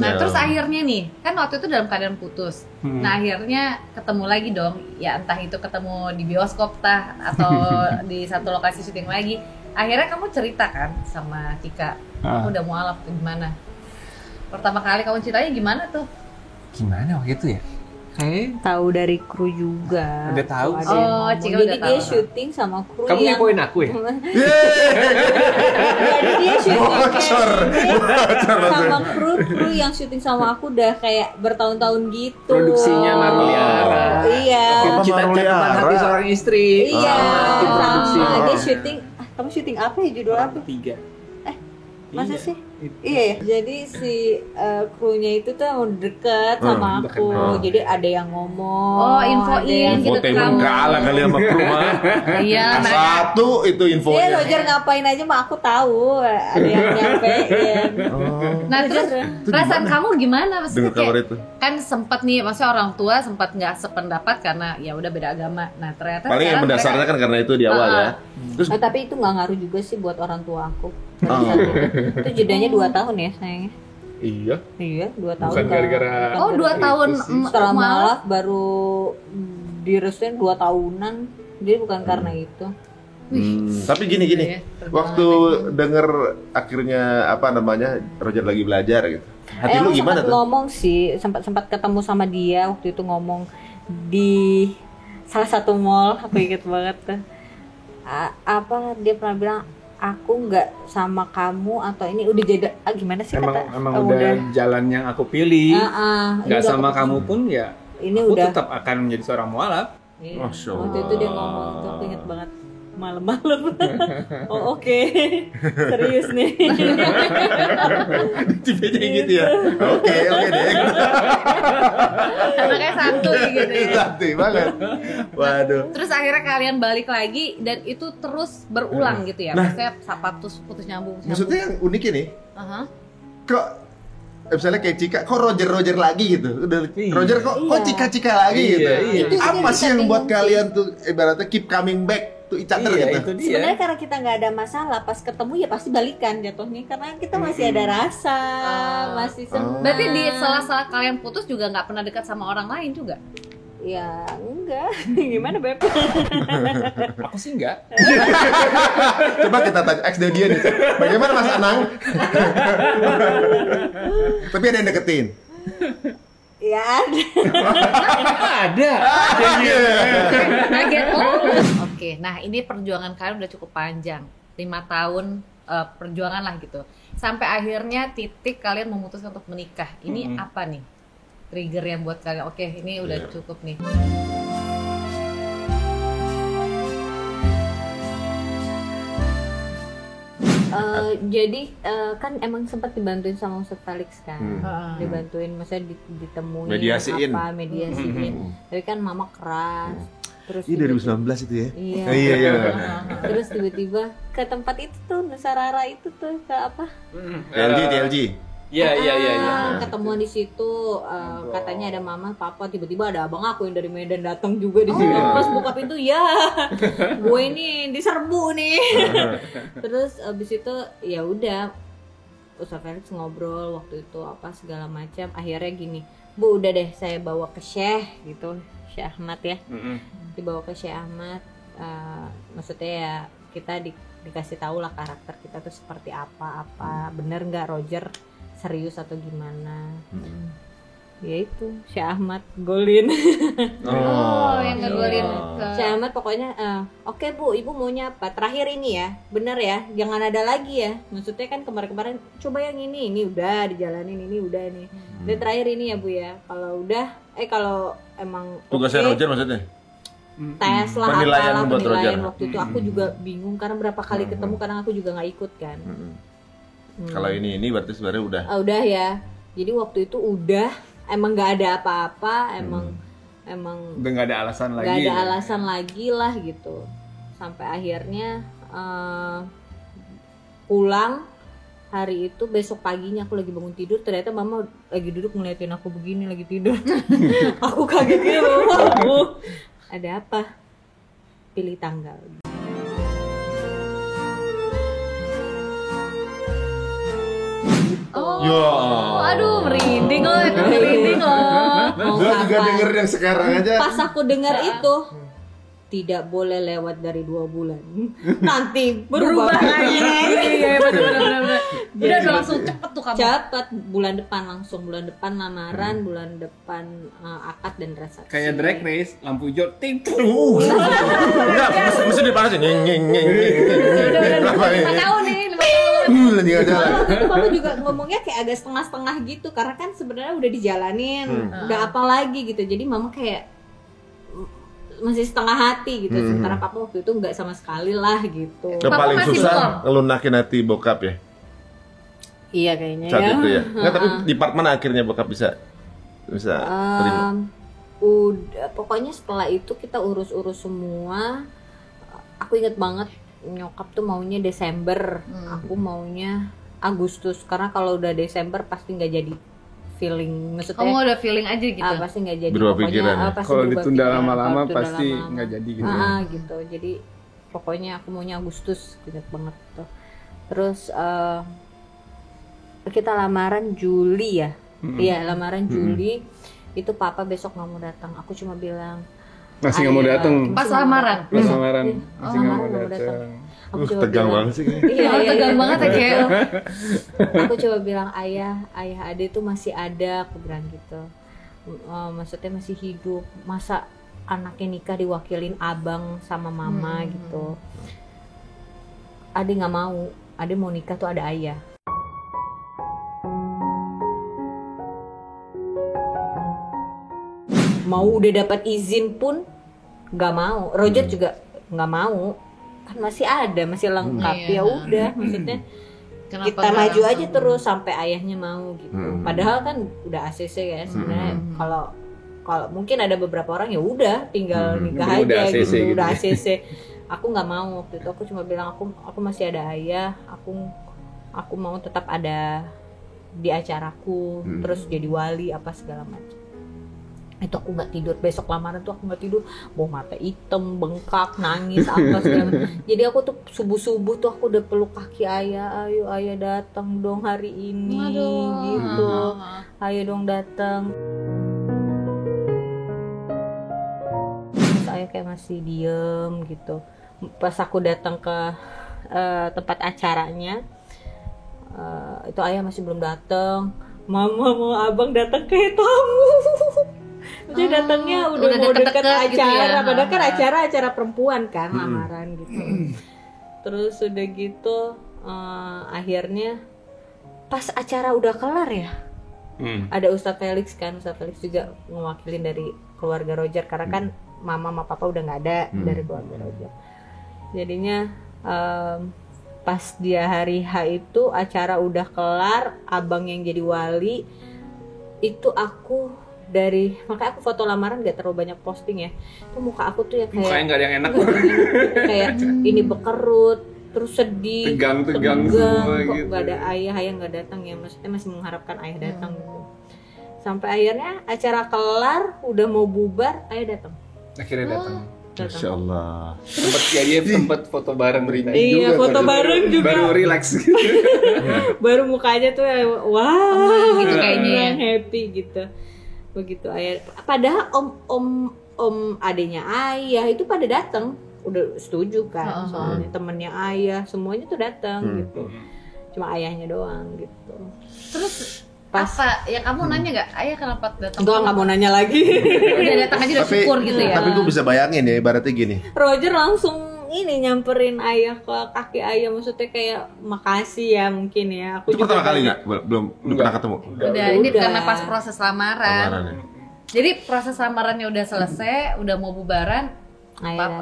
Nah, Ya. terus akhirnya nih, kan waktu itu dalam keadaan putus. Nah, akhirnya ketemu lagi dong. Ya entah itu ketemu di bioskop atau di satu lokasi syuting lagi. Akhirnya kamu cerita kan sama Cika, aku udah mualaf tuh gimana? Pertama kali kamu ceritanya gimana tuh? Gimana waktu itu ya? Tahu dari kru juga. Udah tahu Ada sih. yang Oh, ngomong. Cika Jadi udah dia tahu. syuting sama kru Kamu yang ngepoin aku ya? Jadi dia syuting Bocor. sama kru yang syuting sama aku udah kayak bertahun-tahun gitu. Produksinya Maruliara. Iya. Apa Cita-cita Maruliara? hati seorang istri. Iya. Tim produksi. Sama dia syuting. Kamu syuting apa ya, judul apa? 3. Masa Iya. sih? Iya ya. Jadi si krunya itu tuh emang deket sama deket. aku. Jadi ada yang ngomong. Oh, ada infoin yang- gitu Infotainment kamu. kalah kali sama kru mah. Iya, mereka. Satu itu Iya, infonya. Roger ngapain aja mah aku tahu. Ada yang nyampein. Nah, terus perasaan kamu gimana? Maksudnya Dengar kabar kayak, itu. kan sempat nih, maksudnya orang tua sempat nggak sependapat karena ya udah beda agama. Nah, ternyata Paling yang sekarang mendasarnya mereka- kan karena itu di awal ya. Terus Nah, tapi itu nggak ngaruh juga sih buat orang tua aku. Oh. Itu jedanya 2 tahun ya sayangnya. iya. Iya, 2 tahun. Bukan gara-gara Oh, 2 tahun Setelah mualaf. malah baru direstuin 2 tahunan. Jadi bukan karena itu. Tapi gini. Iya, perjuangan Waktu denger akhirnya apa namanya Roger lagi belajar gitu. Hati lu Emang gimana sempat tuh? ngomong sih, sempat ketemu sama dia waktu itu, ngomong di salah satu mall, aku inget banget tuh. Apa dia pernah bilang, aku nggak sama kamu atau ini udah jadi gimana sih kata? Emang udah jalan yang aku pilih. Ini Nggak udah sama keputusan. kamu pun ya. Ini Aku udah. tetap akan menjadi seorang mualaf. Iya. Masya Waktu itu dia ngomong itu, aku inget banget malam-malam. Oh oke. Serius nih. Tipenya gitu ya. Oke deh. Anaknya santuy gitu ya. Santai banget. Waduh. Terus akhirnya kalian balik lagi dan itu terus berulang gitu ya. Maksudnya putus nyambung. Maksudnya yang unik ini, Aha. kok misalnya kayak Cika, kok Roger lagi gitu. Udah Iya. Roger kok Cika lagi Iya, gitu. iya. Itu apa Kita sih yang buat bingung kalian tuh ibaratnya keep coming back to each other Iya, gitu. itu dia. Sebenarnya karena kita nggak ada masalah, pas ketemu ya pasti balikan jatuhnya, karena kita masih ada rasa, masih senang. Berarti di sela-sela kalian putus juga nggak pernah dekat sama orang lain juga? Ya enggak. Gimana Beb? Aku sih enggak. Coba kita tanya ex dia nih. Bagaimana Mas Anang? Tapi ada yang deketin. Ya ada. Ada. Kaget. Oke, nah ini perjuangan kalian udah cukup panjang, 5 tahun perjuangan lah gitu. Sampai akhirnya titik kalian memutuskan untuk menikah. Ini apa nih trigger yang buat kalian? Oke, ini udah cukup nih. Jadi kan emang sempat dibantuin sama Ustadz Felix kan, dibantuin, maksudnya ditemuin Mediasiin. mediasiin. Tapi kan mama keras. Terus Ini 2019 itu ya? Iya. Iya. Terus tiba-tiba ke tempat itu tuh, Nusarara itu tuh, ke apa? TLG. Iya. Ketemuan di situ, katanya ada mama, papa, tiba-tiba ada abang aku yang dari Medan datang juga di situ. Terus buka pintu, ya, gue ini diserbu nih. Terus abis itu ya udah, Ustaz Felix ngobrol waktu itu apa segala macam. Akhirnya gini, Bu udah deh saya bawa ke Syekh gitu, Syekh Ahmad ya. Dibawa ke Syekh Ahmad, maksudnya ya kita dikasih tahu lah karakter kita tuh seperti apa, bener nggak Roger serius atau gimana. Ya itu Syekh Ahmad golin. Yang ngegolin ke Syekh Ahmad pokoknya oke Bu, Ibu maunya apa? Terakhir ini ya, bener ya, jangan ada lagi ya. Maksudnya kan kemarin-kemarin coba yang ini udah dijalanin, ini udah nih. Dan terakhir ini ya Bu ya, kalau udah kalau emang Tugasnya oke, Roger maksudnya? tes lah Penilaian apalah, buat penilaian Roger. waktu itu aku juga bingung karena berapa kali ketemu, karena aku juga nggak ikut kan. Kalau ini berarti sebenarnya udah. Udah ya, jadi waktu itu udah emang nggak ada apa-apa, emang Udah nggak ada alasan lagi. nggak ada alasan lagi lah gitu. Sampai akhirnya pulang hari itu, besok paginya aku lagi bangun tidur, ternyata mama lagi duduk ngeliatin aku begini lagi tidur. Aku kaget gitu, mama aku ada apa? pilih tanggal. Oh, Ya. aduh merinding loh, itu merinding loh. Mau Gua juga kapan? denger yang sekarang aja. Pas aku dengar itu, tidak boleh lewat dari 2 bulan. Nanti berubah lagi. Iya, benar. Udah langsung cepet tuh kamu. Cepat, bulan depan lamaran, bulan depan akad dan resepsi. Kayak drag race, lampu hijau, ting. Enggak, mesti dipanasin. Nyeng nyeng nyeng nyeng. Apa ini? 5 tahun nih, 5 tahun. Lagi nggak jalan. Mama juga ngomongnya kayak agak setengah-setengah gitu, karena kan sebenarnya udah dijalanin, udah apa lagi gitu. Jadi mama kayak masih setengah hati gitu. Sementara papa waktu itu nggak sama sekali lah gitu. Yang paling masih susah belum? ngelunakin hati bokap ya. Iya kayaknya Saat ya. itu ya. Enggak, tapi di part mana akhirnya bokap bisa terima? Udah, pokoknya setelah itu kita urus-urus semua. Aku inget banget nyokap tuh maunya Desember, aku maunya Agustus, karena kalau udah Desember pasti nggak jadi feeling, maksudnya Kamu udah feeling aja gitu. pasti nggak jadi, Berubah pokoknya pikiran ya? pasti Kalau berubah ditunda pikiran. lama-lama Kalau ditunda pasti lama-lama. nggak jadi gitu. Gitu. Jadi pokoknya aku maunya Agustus, inget banget tuh. Terus kita lamaran Juli ya. Iya, lamaran Juli. Itu papa besok nggak mau datang. Aku cuma bilang Masih nggak mau "Ayah, datang. Pas lamaran. Pas lamaran, Iya. masih nggak mau lamaran nggak mau datang. Aku cuma Tegang bilang, banget sih kayaknya. Iya, Tegang banget ya kayak. Aku coba bilang ayah ade tuh masih ada, aku bilang gitu. Maksudnya masih hidup, masa anaknya nikah diwakilin abang sama mama gitu. Ade nggak mau, ade mau nikah tuh ada ayah. Mau udah dapat izin pun nggak mau. Roger juga nggak mau, kan masih ada, masih lengkap. Iya. Ya udah, maksudnya Kenapa kita nggak maju langsung? aja terus sampai ayahnya mau gitu. Padahal kan udah ACC ya sebenarnya. Kalau mungkin ada beberapa orang ya udah tinggal nikah Udah aja ACC gitu, gitu. udah ACC. Aku nggak mau waktu itu. Aku cuma bilang aku masih ada ayah. Aku mau tetap ada di acaraku, terus jadi wali apa segala macam. Itu aku nggak tidur, besok lamaran tuh aku nggak tidur, bau mata hitam, bengkak, nangis apa segala macam. Jadi aku tuh subuh tuh aku udah peluk kaki ayah, ayo ayah datang dong hari ini. Aduh. Gitu, ayo dong datang. Terus ayah kayak masih diem gitu. Pas aku datang ke tempat acaranya, itu ayah masih belum datang. Mama mau abang datang kayak tamu. Dia datangnya udah mau deket deket-deket gitu acara, ya. padahal kan acara perempuan kan, lamaran gitu. Terus udah gitu akhirnya pas acara udah kelar ya, ada Ustadz Felix kan, Ustadz Felix juga ngewakilin dari keluarga Roger karena kan mama sama papa udah nggak ada dari keluarga Roger. Jadinya pas dia hari H itu acara udah kelar, abang yang jadi wali itu makanya aku foto lamaran gak terlalu banyak posting ya. Itu muka aku tuh ya Mukanya kayak nggak ada yang enak. kayak ini bekerut, terus sedih, Tegang semua kok gitu. gak ada ayah nggak datang ya, maksudnya masih mengharapkan ayah datang gitu. Sampai akhirnya acara kelar, udah mau bubar, ayah datang. Akhirnya datang. Masya Allah. Sempat foto bareng berita. Iya, foto bareng juga. Baru relax gitu. Baru mukanya tuh wah gitu kayaknya ya. happy gitu. Begitu ayah, padahal om adenya ayah itu pada datang, udah setuju kan, soalnya temennya ayah semuanya tuh datang gitu, cuma ayahnya doang gitu. Terus apa ya, kamu nanya nggak ayah kenapa datang? Nggak mau nanya lagi. Udah datang aja udah syukur gitu ya. Tapi gue bisa bayangin ya, ibaratnya gini. Roger langsung ini nyamperin ayah ke kaki ayah, maksudnya kayak makasih ya mungkin ya. Aku Itu juga pertama kali nggak? Belum pernah ketemu. Udah, ini Udah. karena pas proses lamaran. Lamarannya. Jadi proses lamarannya udah selesai, udah mau bubaran,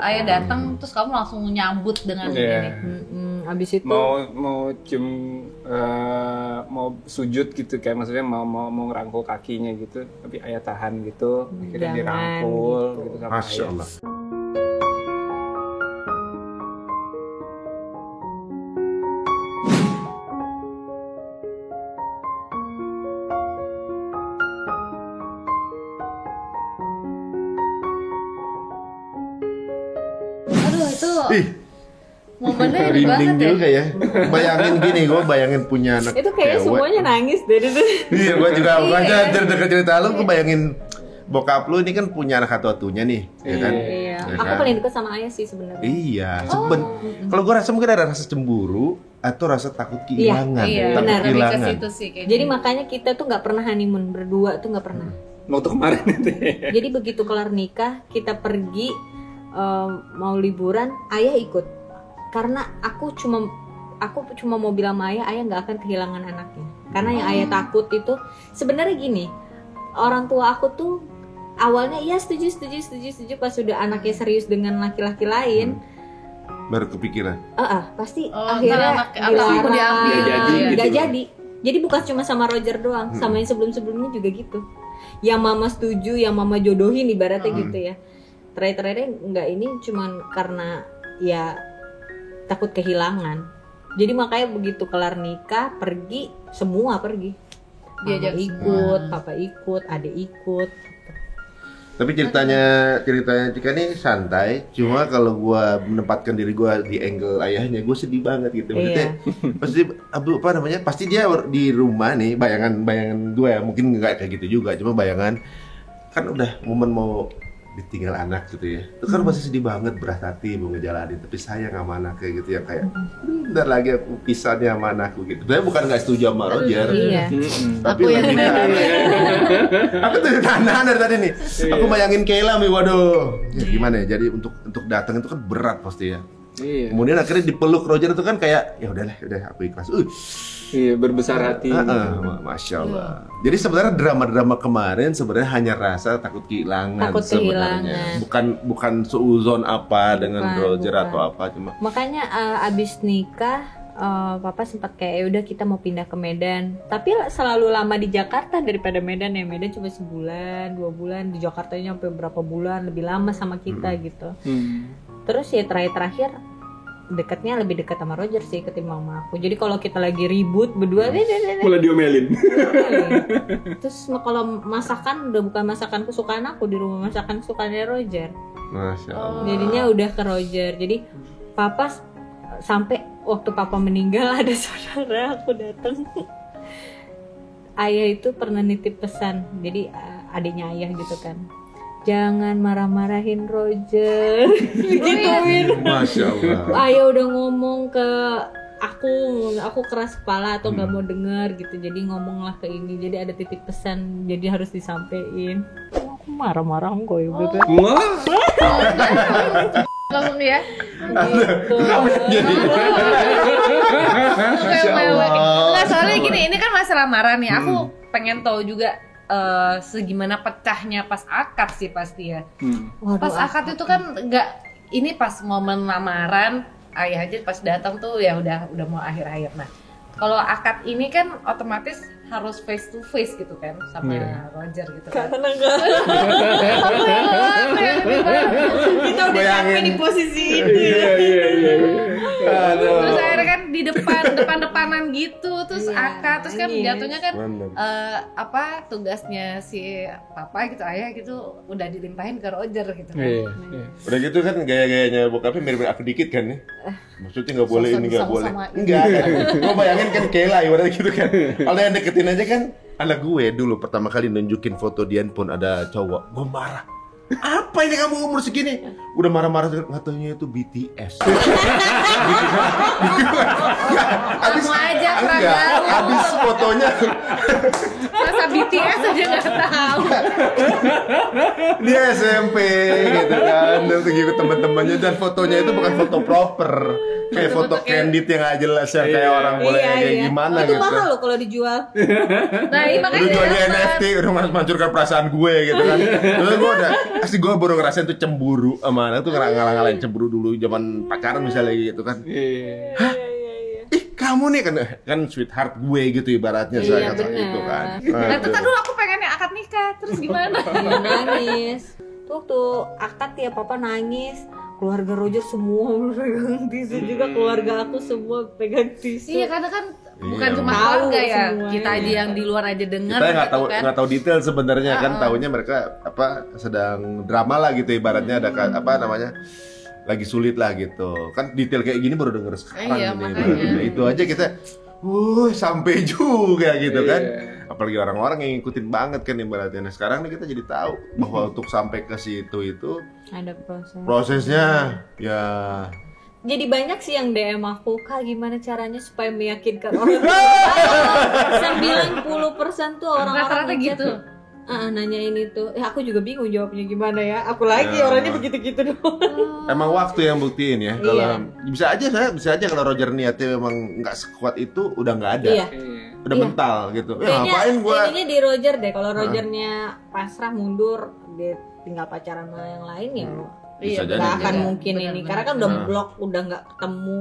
ayah datang, terus kamu langsung nyambut dengan Iya. ini. Abis itu Mau cium, mau sujud gitu kayak maksudnya mau ngerangkul kakinya gitu, tapi ayah tahan gitu, akhirnya Jangan, dirangkul gitu. gitu sama Masya ayah. Allah. Sebenarnya enak Rinding banget ya. juga ya. Bayangin gini, gue bayangin punya anak Itu kayaknya cewek. semuanya nangis deh. Iya, gue juga Iya. makanya dari cerita lu, gue bayangin bokap lu ini kan punya anak satu-satunya nih, ya kan? Iya. Ya Aku kan? paling deket sama ayah sih sebenarnya. Iya, kalau gue rasa mungkin ada rasa cemburu atau rasa takut Iya, kehilangan, Iya, takut benar. lebih ke kehilangan. situ sih kayaknya. Jadi makanya kita tuh nggak pernah honeymoon berdua tuh nggak pernah. Waktu kemarin itu ya. Jadi begitu kelar nikah kita pergi mau liburan, ayah ikut. Karena aku cuma mau bilang sama ayah nggak akan kehilangan anaknya. Karena yang ayah takut itu sebenarnya gini, orang tua aku tuh awalnya iya setuju pas sudah anaknya serius dengan laki-laki lain, Baru kepikiran. pasti Oh, akhirnya ntar anak aku diambil. Nggak jadi Iya. gitu. nggak jadi. Jadi bukan cuma sama Roger doang, sama yang sebelum-sebelumnya juga gitu. Yang mama setuju, yang mama jodohin ibaratnya gitu ya. Terakhir-terakhirnya nggak ini cuman karena ya takut kehilangan. Jadi makanya begitu kelar nikah pergi, semua pergi. Diajak Mama ikut, papa ikut, adek ikut. Tapi ceritanya Cika nih santai, cuma kalau gua menempatkan diri gua di angle ayahnya, gua sedih banget gitu. Maksudnya pasti apa namanya? Pasti dia di rumah nih, bayangan gua ya, mungkin nggak kayak gitu juga, cuma bayangan kan udah momen mau ditinggal anak gitu ya. Itu kan pasti sedih banget, berat hati mau ngejalanin, tapi sayang sama anak kayak gitu ya, kayak bentar lagi aku pisah nih sama anakku gitu. Sebenarnya bukan nggak setuju sama Roger. Iya. Tapi Aku yang lebih ke aku tuh tahan dari tadi nih. Aku bayangin Kayla nih, waduh. Ya, gimana ya? Jadi untuk datang itu kan berat pasti ya. Iya. Kemudian akhirnya dipeluk Roger itu kan kayak ya udahlah, udah aku ikhlas. Iya, berbesar hati. Masya Allah. Jadi sebenarnya drama-drama kemarin sebenarnya hanya rasa takut kehilangan Takut sebenarnya. kehilangan. Bukan seuzon apa dengan Roger bukan. atau apa, cuma Makanya abis nikah papa sempat kayak "Ya udah kita mau pindah ke Medan." Tapi selalu lama di Jakarta daripada Medan ya. Medan cuma sebulan, 2 bulan, di Jakartanya sampai berapa bulan lebih lama sama kita gitu. Terus ya terakhir dekatnya lebih dekat sama Roger sih ketimbang sama aku. Jadi kalau kita lagi ribut berdua, Mulai diomelin. terus kalau masakan udah bukan masakan kesukaan aku, di rumah masakan kesukaannya Roger. Masya Allah. Jadinya udah ke Roger. Jadi papa sampai waktu papa meninggal ada saudara aku datang. Ayah itu pernah nitip pesan. Jadi adiknya ayah gitu kan. Jangan marah-marahin Roger. Gituin. Masya Allah. Ayah udah ngomong ke aku keras kepala atau nggak mau denger gitu. Jadi ngomonglah ke ini. Jadi ada titip pesan. Jadi harus disampein. Aku marah-marah kok ya beb. Wah. Langsung ya. Jadi Nggak, soalnya gini, ini kan masalah marah nih. Aku pengen tahu juga segimana pecahnya pas akad sih pasti ya. Waduh, Pas akad itu kan nggak, ini pas momen lamaran ayah aja pas datang tuh ya udah mau akhir-akhir. Nah kalau akad ini kan otomatis harus face to face gitu kan sama Roger gitu kan. karena enggak kita udah sampai di posisi itu ya. Iya. Terus akhirnya kan di depan-depanan gitu, terus Iya, akad, terus kan nangis. jatuhnya kan Bener. tugasnya si papa gitu, ayah gitu udah dilimpahin ke Roger gitu kan. Iya. Udah gitu kan gaya-gayanya bokapnya mirip aku dikit kan nih. Maksudnya nggak boleh ini nggak boleh. Sama-sama. Enggak. Gue bayangin kan Kayla ibaratnya gitu kan. Kalau yang deketin aja kan anak gue dulu pertama kali nunjukin foto di handphone ada cowok, gue marah. Apa ini kamu umur segini? Udah marah-marah katanya itu BTS. Kamu aja kurang Enggak, tahu. abis fotonya Masa BTS aja nggak tahu. dia SMP gitu kan, dan pergi ke teman-temannya dan fotonya itu bukan foto proper, kayak foto candid yang nggak jelas yang kayak orang boleh kayak gimana Itu gitu. mahal loh kalau dijual. Nah ini makanya Udah jualnya dia dapat. NFT, udah menghancurkan perasaan gue gitu kan. Terus gue udah, pasti gue baru ngerasain tuh cemburu sama anak tuh ngalah-ngalahin cemburu dulu zaman pacaran misalnya gitu kan. Ih kamu nih kan sweetheart gue gitu ibaratnya Iya, saya kata benar. gitu kan. Nah itu kan dulu aku pengennya akad nikah, terus gimana? Dia nangis. Tuh waktu akad ya papa nangis. Keluarga Roger semua pegang tisu juga, keluarga aku semua pegang tisu. Iya karena kan bukan Iya. cuma Tahu keluarga ya, semuanya. kita aja yang di luar aja dengar Kita nggak gitu tahu kan. nggak tahu detail sebenarnya kan, taunya mereka apa sedang drama lah gitu ibaratnya ada apa namanya lagi sulit lah gitu. Kan detail kayak gini baru denger sekarang Iya, ini. makanya. Ibaratnya. Itu aja kita sampai juga gitu kan. Iya. Apalagi orang-orang yang ngikutin banget kan ibaratnya. Nah, sekarang nih kita jadi tahu bahwa untuk sampai ke situ itu Ada proses. prosesnya ya Jadi banyak sih yang DM aku, Kak gimana caranya supaya meyakinkan orang. 90% tuh orang-orang Rata-rata ngechat gitu. tuh, nanya ini tuh. Aku juga bingung jawabnya gimana ya. Aku lagi Ya. orangnya begitu-gitu doang. emang waktu yang buktiin ya. Kalau Iya. bisa aja kalau Roger niatnya memang nggak sekuat itu udah nggak ada. Iya. Udah Iya. mental gitu. Ya Kayaknya ngapain gua ininya di Roger deh. Kalau Rogernya pasrah mundur, dia tinggal pacaran sama yang lain ya. bisa Iya, jadi. Gak akan Benar, mungkin benar, ini benar. karena kan udah Nah. blok, udah nggak ketemu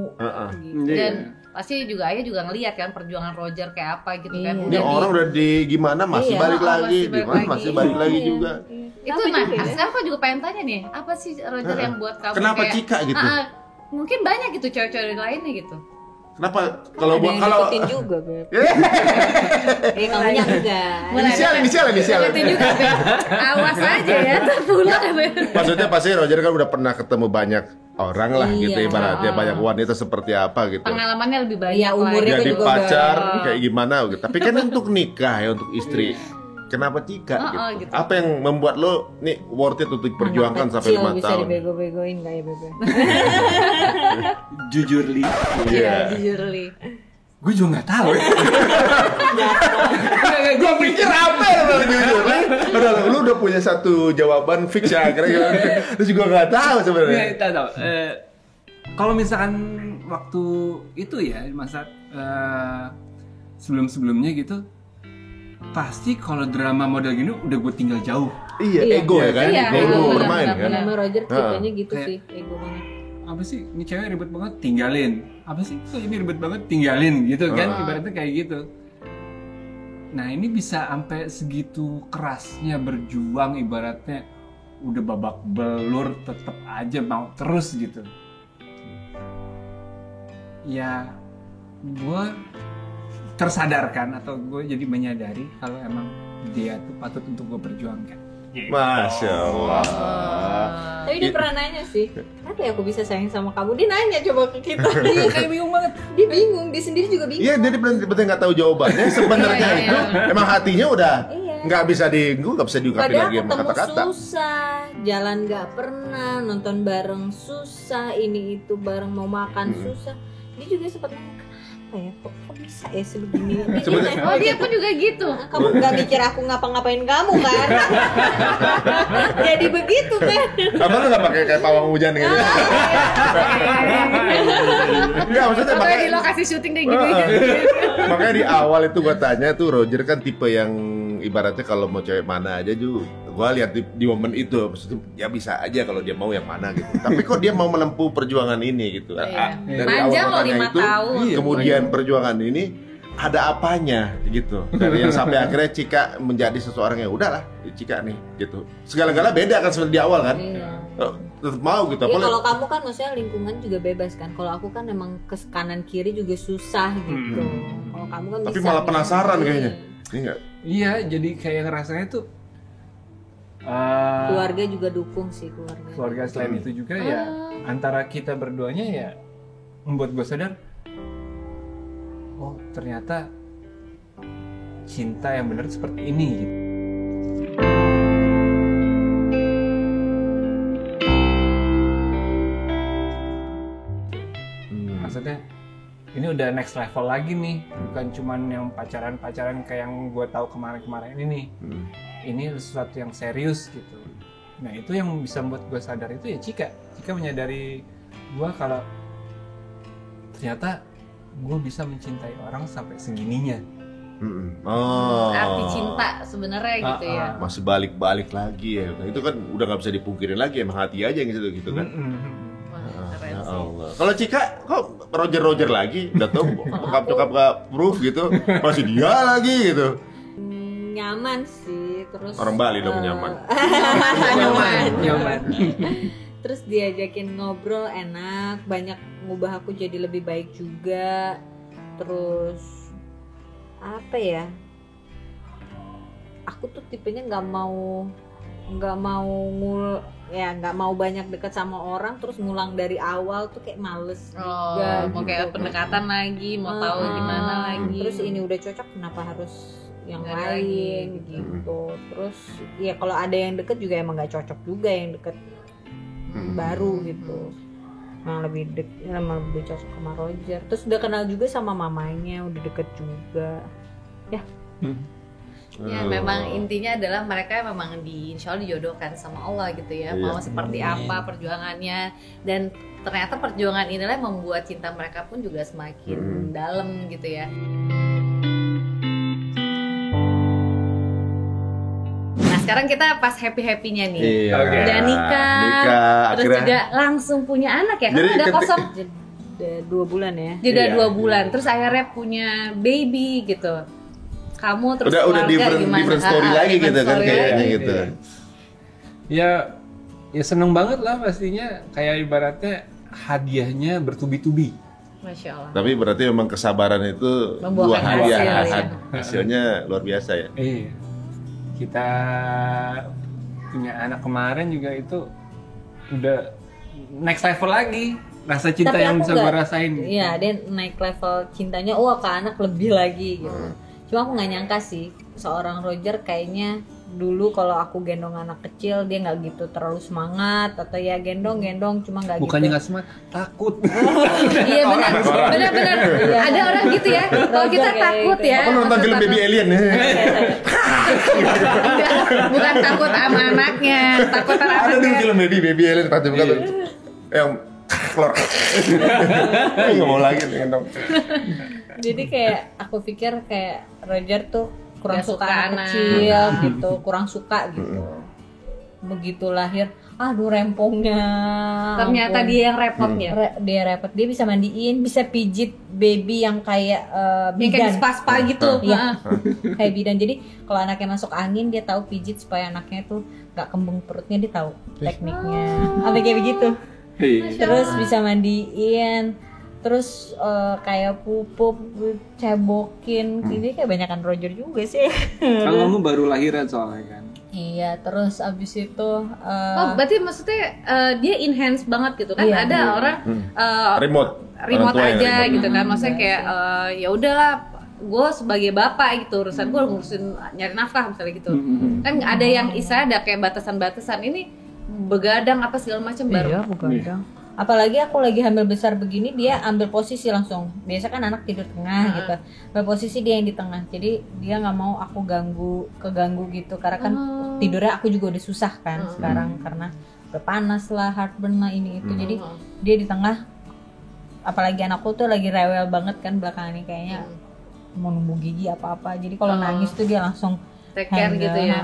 gitu. Iya. Dan pasti juga Ayah juga ngeliat kan perjuangan Roger kayak apa gitu kan. Iya. Ini Udah di- orang udah di gimana masih Iya, balik lagi, masih balik gimana lagi. masih balik lagi Iya, juga. iya. itu Tapi nah, juga ya. sekarang aku juga pengen tanya nih, apa sih Roger yang buat kamu Kenapa kayak Cika gitu? mungkin banyak gitu cewek-cewek lainnya gitu. Kenapa Kan kalau ada gua yang kalau deketin juga, Beb. Eh, Kamu nya enggak. Mulai inisial. Deketin juga, Beb. Awas aja ya, terpulang ya, Beb. Maksudnya pasti Roger kan udah pernah ketemu banyak orang lah Iya. gitu ibaratnya banyak wanita seperti apa gitu. Pengalamannya lebih banyak. Iya, umurnya lah. kan Jadi juga pacar udah- kayak gimana gitu. Tapi kan untuk nikah ya untuk istri. Kenapa Cika gitu? gitu. Apa yang membuat lo nih worth it untuk perjuangkan Anak sampai kecil 5 bisa tahun? dibego-begoin nggak ya, Beb? Jujur Li, Iya. Jujur Li. gue juga nggak tahu. Gue pikir apa ya lo jujur lah. Lu udah punya satu jawaban fix ya akhirnya lu juga nggak tahu sebenarnya. Nggak tahu. Kalau misalkan waktu itu ya masa sebelum-sebelumnya gitu, pasti kalau drama model gini udah gue tinggal jauh. Iya, ego ya kan? Iya, Ego benar, bermain benar, kan? benar. Sama Roger tipenya gitu Kayak- sih, ego banget. Apa sih ini cewek ribet banget, tinggalin. Apa sih kok ini ribet banget, tinggalin gitu kan, ibaratnya kayak gitu. Nah ini bisa sampai segitu kerasnya berjuang, ibaratnya udah babak belur tetap aja mau terus gitu. Ya gue tersadarkan atau gue jadi menyadari kalau emang dia tuh patut untuk gue perjuangkan. Masya Allah. Tapi dia pernah nanya sih, kenapa ya aku bisa sayang sama kamu? Dia nanya coba ke kita. Iya kayak bingung banget. Dia bingung, dia sendiri juga bingung. Iya, dia bener nggak tahu jawabannya. Sebenarnya Iya, itu emang hatinya udah Iya. nggak bisa nggak bisa diungkapin Padahal lagi sama ketemu kata-kata. susah, jalan nggak pernah, nonton bareng susah, ini itu bareng mau makan susah. Dia juga sempat nanya, kenapa ya? Kok bisa ya sebegini? Dia Sebenarnya- nanya, Oh, dia pun juga gitu. kamu nggak mikir aku ngapa-ngapain kamu kan? Jadi begitu kan? Apa lu nggak pakai kayak pawang hujan gitu? Enggak, maksudnya Atau di makanya, lokasi syuting deh gitu. makanya di awal itu gua tanya tuh Roger kan tipe yang ibaratnya kalau mau cewek mana aja gua lihat di momen itu maksudnya ya bisa aja kalau dia mau yang mana gitu. Tapi kok dia mau menempuh perjuangan ini gitu. Iya. Dari Panjang awal loh, tanya 5 tahun. kemudian perjuangan ini ada apanya gitu. Dari yang sampai akhirnya Cika menjadi seseorang yang udahlah, Cika nih gitu. Segala-gala beda kan sebenarnya di awal kan. Iya. Tetap mau gitu. Ya, Apalagi- kalau kamu kan maksudnya lingkungan juga bebas kan. Kalau aku kan emang ke kanan kiri juga susah gitu. Kalau kamu kan Tapi bisa. malah nih. penasaran kayaknya. Iya. Ini enggak. Iya jadi kayak ngerasanya tuh Keluarga juga dukung sih keluarga. keluarga selain itu juga ya antara kita berduanya ya membuat gue sadar oh ternyata cinta yang benar seperti ini gitu. Maksudnya ini udah next level lagi nih, bukan cuman yang pacaran-pacaran kayak yang gue tahu kemarin-kemarin ini nih. Ini sesuatu yang serius gitu. Nah itu yang bisa membuat gue sadar itu ya Cika menyadari gue kalau ternyata gue bisa mencintai orang sampai segininya. Oh. Arti cinta sebenarnya gitu ya. Masih balik-balik lagi ya. Nah, itu kan udah nggak bisa dipungkirin lagi, emang hati aja yang gitu kan. Wah, keren Ya sih. Allah. Kalau Cika kok Roger lagi, udah tau bokap gak proof gitu, masih dia lagi gitu. Nyaman sih, terus Orang Bali dong nyaman. Nyaman. Terus diajakin ngobrol enak, banyak ngubah aku jadi lebih baik juga. Terus apa ya? Aku tuh tipenya nggak mau nggak mau banyak deket sama orang, terus ngulang dari awal tuh kayak males Oh, juga mau gitu. kayak pendekatan lagi, mau tahu gimana lagi. Terus ini udah cocok, kenapa harus yang Nggak ada lain lagi. gitu. Terus ya kalau ada yang deket juga emang nggak cocok juga yang deket baru gitu. Yang lebih cocok sama Roger. Terus udah kenal juga sama mamanya, udah deket juga. Ya memang intinya adalah mereka memang insya Allah dijodohkan sama Allah gitu ya. Iya. Mau seperti apa perjuangannya, dan ternyata perjuangan inilah yang membuat cinta mereka pun juga semakin dalam gitu ya. Nah sekarang kita pas happy-happynya nih. Iya. Oke. Udah nikah, terus akhirnya. juga langsung punya anak ya, Jadi karena udah kosong Udah 2 bulan ya. jeda Iya. 2 bulan, terus akhirnya punya baby gitu. Kamu terus udah keluarga gimana? different story lagi Different gitu kan story kayaknya lagi. gitu. Ya seneng banget lah pastinya, kayak ibaratnya hadiahnya bertubi-tubi. Masya Allah. Tapi berarti memang kesabaran itu Membuahkan buah hadiah. hasil, ya. Hasilnya luar biasa ya. Iya. Kita punya anak kemarin juga itu udah next level lagi. Rasa cinta Tapi yang aku bisa nggak- gue rasain. Iya, dia naik level cintanya, ke anak lebih lagi gitu. Cuma aku nggak nyangka sih, seorang Roger kayaknya dulu kalau aku gendong anak kecil dia nggak gitu terlalu semangat, atau ya gendong cuma nggak gitu. Bukannya nggak semangat, takut. Iya benar, benar. Ada orang gitu ya. Kalau kita kayak takut gitu. ya. Aku nonton film Baby Alien ya. Enggak, bukan takut sama anaknya, takut sama Ada tuh anaknya. film Baby Alien pasti bukan tuh. Yang keluar. Nggak mau lagi gendong. Jadi kayak aku pikir kayak Roger tuh kurang Nggak suka suka anak anak. kecil gitu, kurang suka gitu. Begitu lahir, aduh rempongnya. Ternyata ampun. dia yang repotnya. Dia repot, dia bisa mandiin, bisa pijit baby yang kayak Yang kayak bidan. spa-spa gitu. Iya. Heeh. Kayak bidan. Jadi kalau anaknya masuk angin dia tahu pijit supaya anaknya tuh nggak kembung perutnya, dia tahu tekniknya. Sampai kayak begitu. Terus bisa mandiin, terus kayak pupuk, cebokin. Ini kayak banyakan Roger juga sih. Kan kamu baru lahiran soalnya kan. Iya, terus abis itu Oh, berarti maksudnya dia enhance banget gitu kan? Iya. Ada orang Remote. remote Orang tua yang aja remote. gitu kan, maksudnya kayak ya udahlah, gue sebagai bapak gitu, urusan gue ngurusin nyari nafkah misalnya gitu. Kan ada yang ada kayak batasan-batasan, ini begadang apa segala macam baru. Iya, begadang. Apalagi aku lagi hamil besar begini, dia ambil posisi langsung. Biasa kan anak tidur tengah gitu. Ambil posisi dia yang di tengah. Jadi dia nggak mau aku keganggu gitu. Karena kan tidurnya aku juga udah susah kan sekarang, karena udah panas lah, heartburn lah, ini itu. Jadi dia di tengah. Apalagi anakku tuh lagi rewel banget kan belakangan ini, kayaknya mau numbuh gigi apa-apa. Jadi kalau nangis tuh dia langsung Take care handle, gitu ya.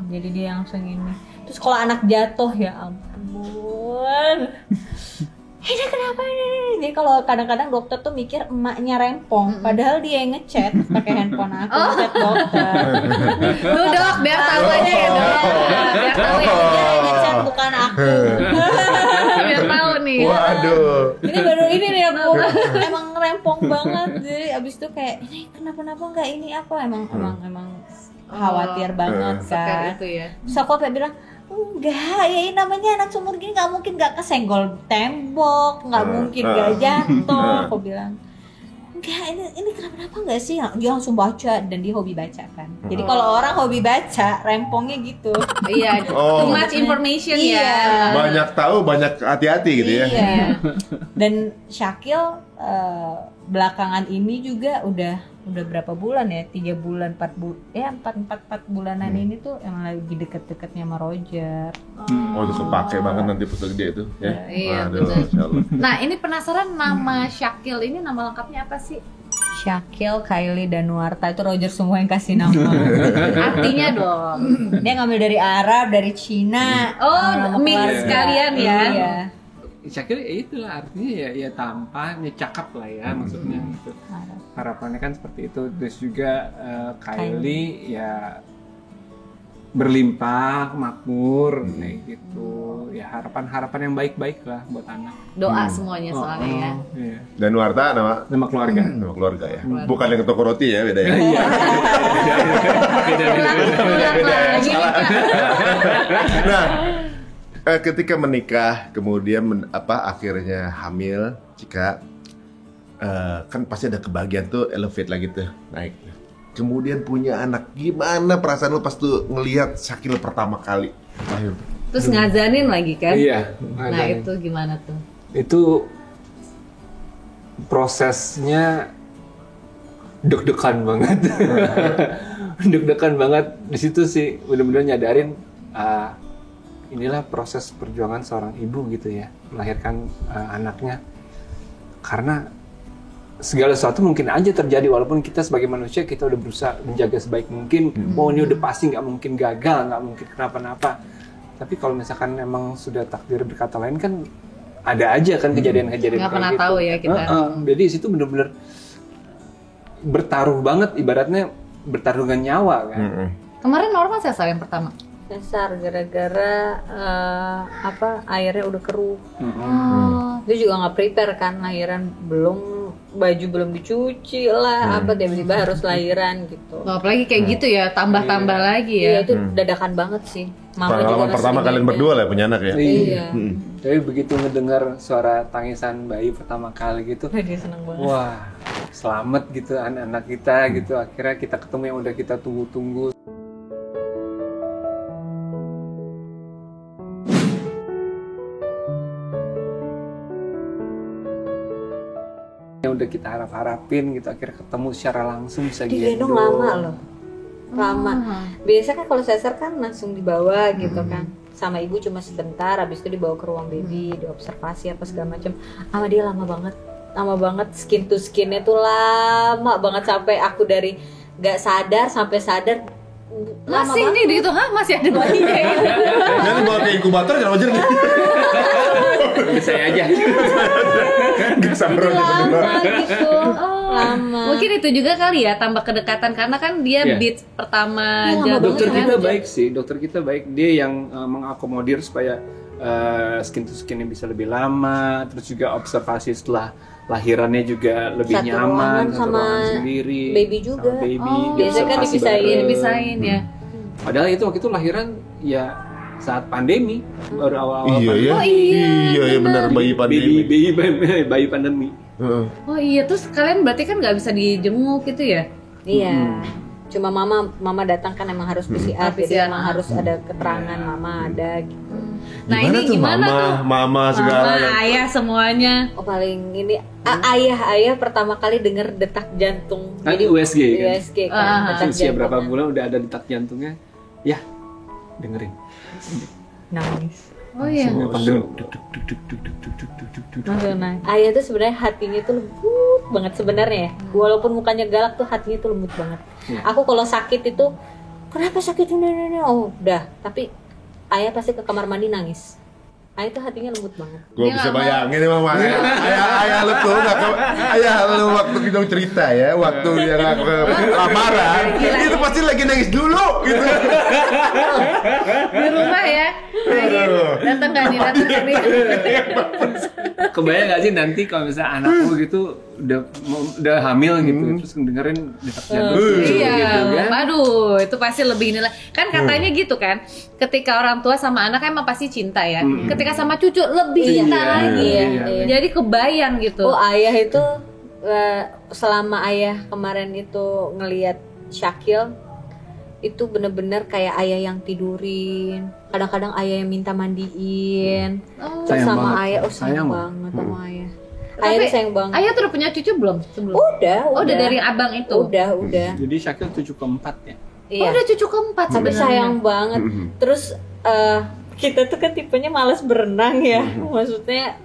Jadi dia langsung ini. Terus kalau anak jatuh, ya ampun. Ini kenapa ini? Jadi kalau kadang-kadang dokter tuh mikir emaknya rempong, padahal dia yang ngechat pakai handphone aku, ngechat dokter. Lu dok, biar tahu aja ya dok. Biar tahu ya. Dia yang ngechat bukan aku. Biar tahu nih. Waduh. Ini baru ini nih aku emang rempong banget. Jadi abis itu kayak ini kenapa enggak ini apa? Emang khawatir banget Sekar kan. itu ya. Terus aku sampai bilang, enggak, ya ini namanya anak seumur gini nggak mungkin nggak kesenggol tembok, nggak mungkin nggak jatuh. Aku bilang, enggak, ini kenapa nggak sih? Dia langsung baca, dan dia hobi baca kan. Jadi kalau orang hobi baca, rempongnya gitu. Iya, Oh. too much information Iya. ya. Banyak tahu, banyak hati-hati gitu ya. Iya. Dan Syakil belakangan ini juga udah berapa bulan ya? 3 bulan, 4 bulanan ini tuh yang lagi deket-deketnya sama Roger. Oh, itu kepake banget nanti foto gede itu ya. Iya, Waduh, betul. Masya Allah. Nah, ini penasaran nama Syakil ini nama lengkapnya apa sih? Syakil, Kylie, dan Nuarta, itu Roger semua yang kasih nama. Artinya dong. Dia ngambil dari Arab, dari Cina. Oh, nama mix keluarga. sekalian ya. Iya. Syakil ya itulah artinya ya tampan, ya cakep lah ya maksudnya gitu. Harapannya kan seperti itu. Terus juga Kylie ya berlimpah, makmur, kayak gitu. Ya harapan-harapan yang baik-baik lah buat anak. Doa semuanya soalnya ya. Iya. Dan Warta Nama keluarga. nama keluarga ya. Bukan yang toko roti ya, beda ya. Iya. Beda. Ulang lagi nih, Kak. Nah, ketika menikah kemudian akhirnya hamil, Cika, kan pasti ada kebahagiaan tuh elevate lagi tuh, naik. Kemudian punya anak, gimana perasaan lu pas tuh ngelihat Syakil pertama kali lahir? Terus ngazanin lagi kan? Iya. Nah ngazanin. itu gimana tuh? Itu prosesnya deg-degan banget. Deg-degan banget di situ sih, benar-benar nyadarin inilah proses perjuangan seorang ibu gitu ya, melahirkan anaknya. Karena segala sesuatu mungkin aja terjadi, walaupun kita sebagai manusia kita udah berusaha menjaga sebaik mungkin. Oh ini udah pasti nggak mungkin gagal, nggak mungkin kenapa-napa. Tapi kalau misalkan emang sudah takdir berkata lain kan ada aja kan kejadian-kejadian Nggak kayak pernah gitu. tahu ya kita. Jadi itu bener-bener bertaruh banget, ibaratnya bertaruh dengan nyawa kan. Kemarin normal sesar yang pertama. Sesar gara-gara airnya udah keruh. Oh. Dia juga nggak prepare kan, lahiran baju belum dicuci lah, tiba-tiba harus lahiran gitu. Wah, apalagi kayak gitu ya, tambah-tambah lagi ya. Iya itu dadakan banget sih. Mama juga Pengalaman masih pertama kalian ingat. berdua lah punya anak ya. Iya. Tapi begitu ngedengar suara tangisan bayi pertama kali gitu, Dia seneng banget. wah selamat gitu anak-anak kita gitu. Akhirnya kita ketemu yang udah kita tunggu-tunggu. Yang udah kita harap-harapin gitu, akhirnya ketemu secara langsung bisa Digendong lama loh. Lama. Biasa kan kalau sesar kan langsung dibawa gitu kan. Sama ibu cuma sebentar, habis itu dibawa ke ruang baby, diobservasi apa segala macam. Sama dia lama banget, skin to skinnya tuh lama banget, sampai aku dari nggak sadar sampai sadar. Lama Masih banget. nih gitu, masih ada bayinya gitu. Jangan bawa ke inkubator jangan wajar nih. Saya aja. Gak sabar aja berdua. Lama gitu. Lama. Mungkin itu juga kali ya, tambah kedekatan karena kan dia Iya. beats pertama Iya, lama jatuh Dokter kan. kita baik sih, dokter kita baik. Dia yang mengakomodir supaya skin to skinnya bisa lebih lama, terus juga observasi setelah lahirannya juga lebih Satu nyaman, ruangan satu sama ruangan sendiri, baby juga. sama baby, Oh, biasanya kan diobservasi dipisahin. bareng. Dipisahin ya. Padahal itu waktu itu lahiran ya saat pandemi, baru awal-awal Iya pandemi. ya. Oh, iya, Iya benar bayi pandemi. bayi pandemi. Heeh. Oh iya, terus kalian berarti kan nggak bisa dijenguk gitu ya? Iya. Cuma mama datang kan emang harus PCR, jadi PCR. emang harus ada keterangan mama ada gitu. Nah ini gimana tuh? Mama segala. Mama, ayah semuanya. Oh paling ini ayah pertama kali denger detak jantung. Kan USG kan? USG kan. Detak Usia berapa jantungnya. bulan udah ada detak jantungnya? Ya, dengerin. Nangis. Oh iya. Langsung nangis. Ayah tuh sebenarnya hatinya tuh lembut banget sebenarnya ya. Walaupun mukanya galak tuh hatinya tuh lembut banget. Iya. Aku kalau sakit itu kenapa sakit ini? Oh udah. Tapi ayah pasti ke kamar mandi nangis. Ayah tuh hatinya lembut banget. Gue Dia bisa nggak bayangin emang ayah lu tuh ayah lu waktu kita cerita ya, waktu dia nggak ke lamaran, itu pasti lagi nangis dulu gitu. Di rumah ya. Datang nggak nih? Kebayang gak sih nanti kalau misalnya anakku gitu udah hamil gitu, terus dengerin detak jantung gitu Iya, kan? aduh, itu pasti lebih inilah. Kan katanya gitu kan, ketika orang tua sama anak emang pasti cinta ya. Ketika sama cucu lebih cinta Iya, lagi. iya. Jadi kebayang gitu. Oh ayah itu selama ayah kemarin itu ngelihat Syakil itu bener-bener kayak ayah yang tidurin. Kadang-kadang ayah yang minta mandiin. Oh. Terus Sayang sama banget. ayah, sayang Sayang banget sama ayah. Tapi Ayah tuh sayang banget. Ayah tuh udah punya cucu belum sebelum? Udah. Oh, udah dari abang itu. Udah. Jadi Syakil 7 keempat ya. Oh, Iya. udah cucu keempat Tapi sebenarnya. sayang banget. Terus kita tuh kan tipenya malas berenang ya. Maksudnya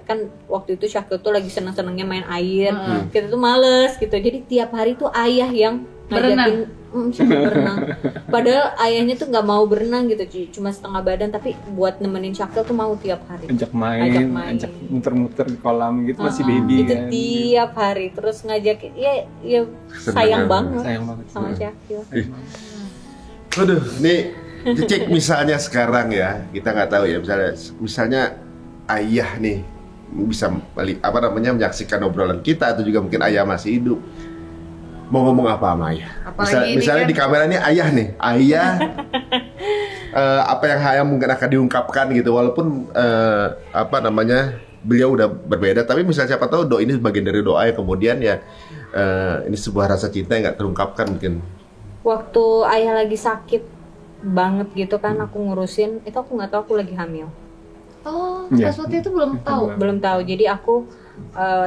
kan waktu itu Syakil tuh lagi seneng-senengnya main air. Kita tuh males gitu. Jadi tiap hari tuh ayah yang ngajakin Syakil berenang. Padahal ayahnya tuh nggak mau berenang gitu, cuma setengah badan. Tapi buat nemenin Syakil tuh mau tiap hari. Ajak main, ajak muter-muter di kolam gitu, masih baby Itu kan. tiap hari terus ngajakin. Ya sayang Seneng. banget Sayang banget. sama Syakil. Aduh, nih cek misalnya sekarang ya, kita nggak tahu ya, misalnya ayah nih bisa menyaksikan obrolan kita atau juga mungkin ayah masih hidup. Mau ngomong apa sama ayah? Misalnya kan di kamera ini ayah nih, apa yang ayah mungkin akan diungkapkan gitu, walaupun beliau udah berbeda, tapi misalnya siapa tahu ini bagian dari doa yang kemudian ya ini sebuah rasa cinta yang nggak terungkapkan mungkin. Waktu ayah lagi sakit banget gitu kan, aku ngurusin, itu aku nggak tahu aku lagi hamil. Oh, Iya. pas waktu itu belum tahu. Belum tahu. Jadi aku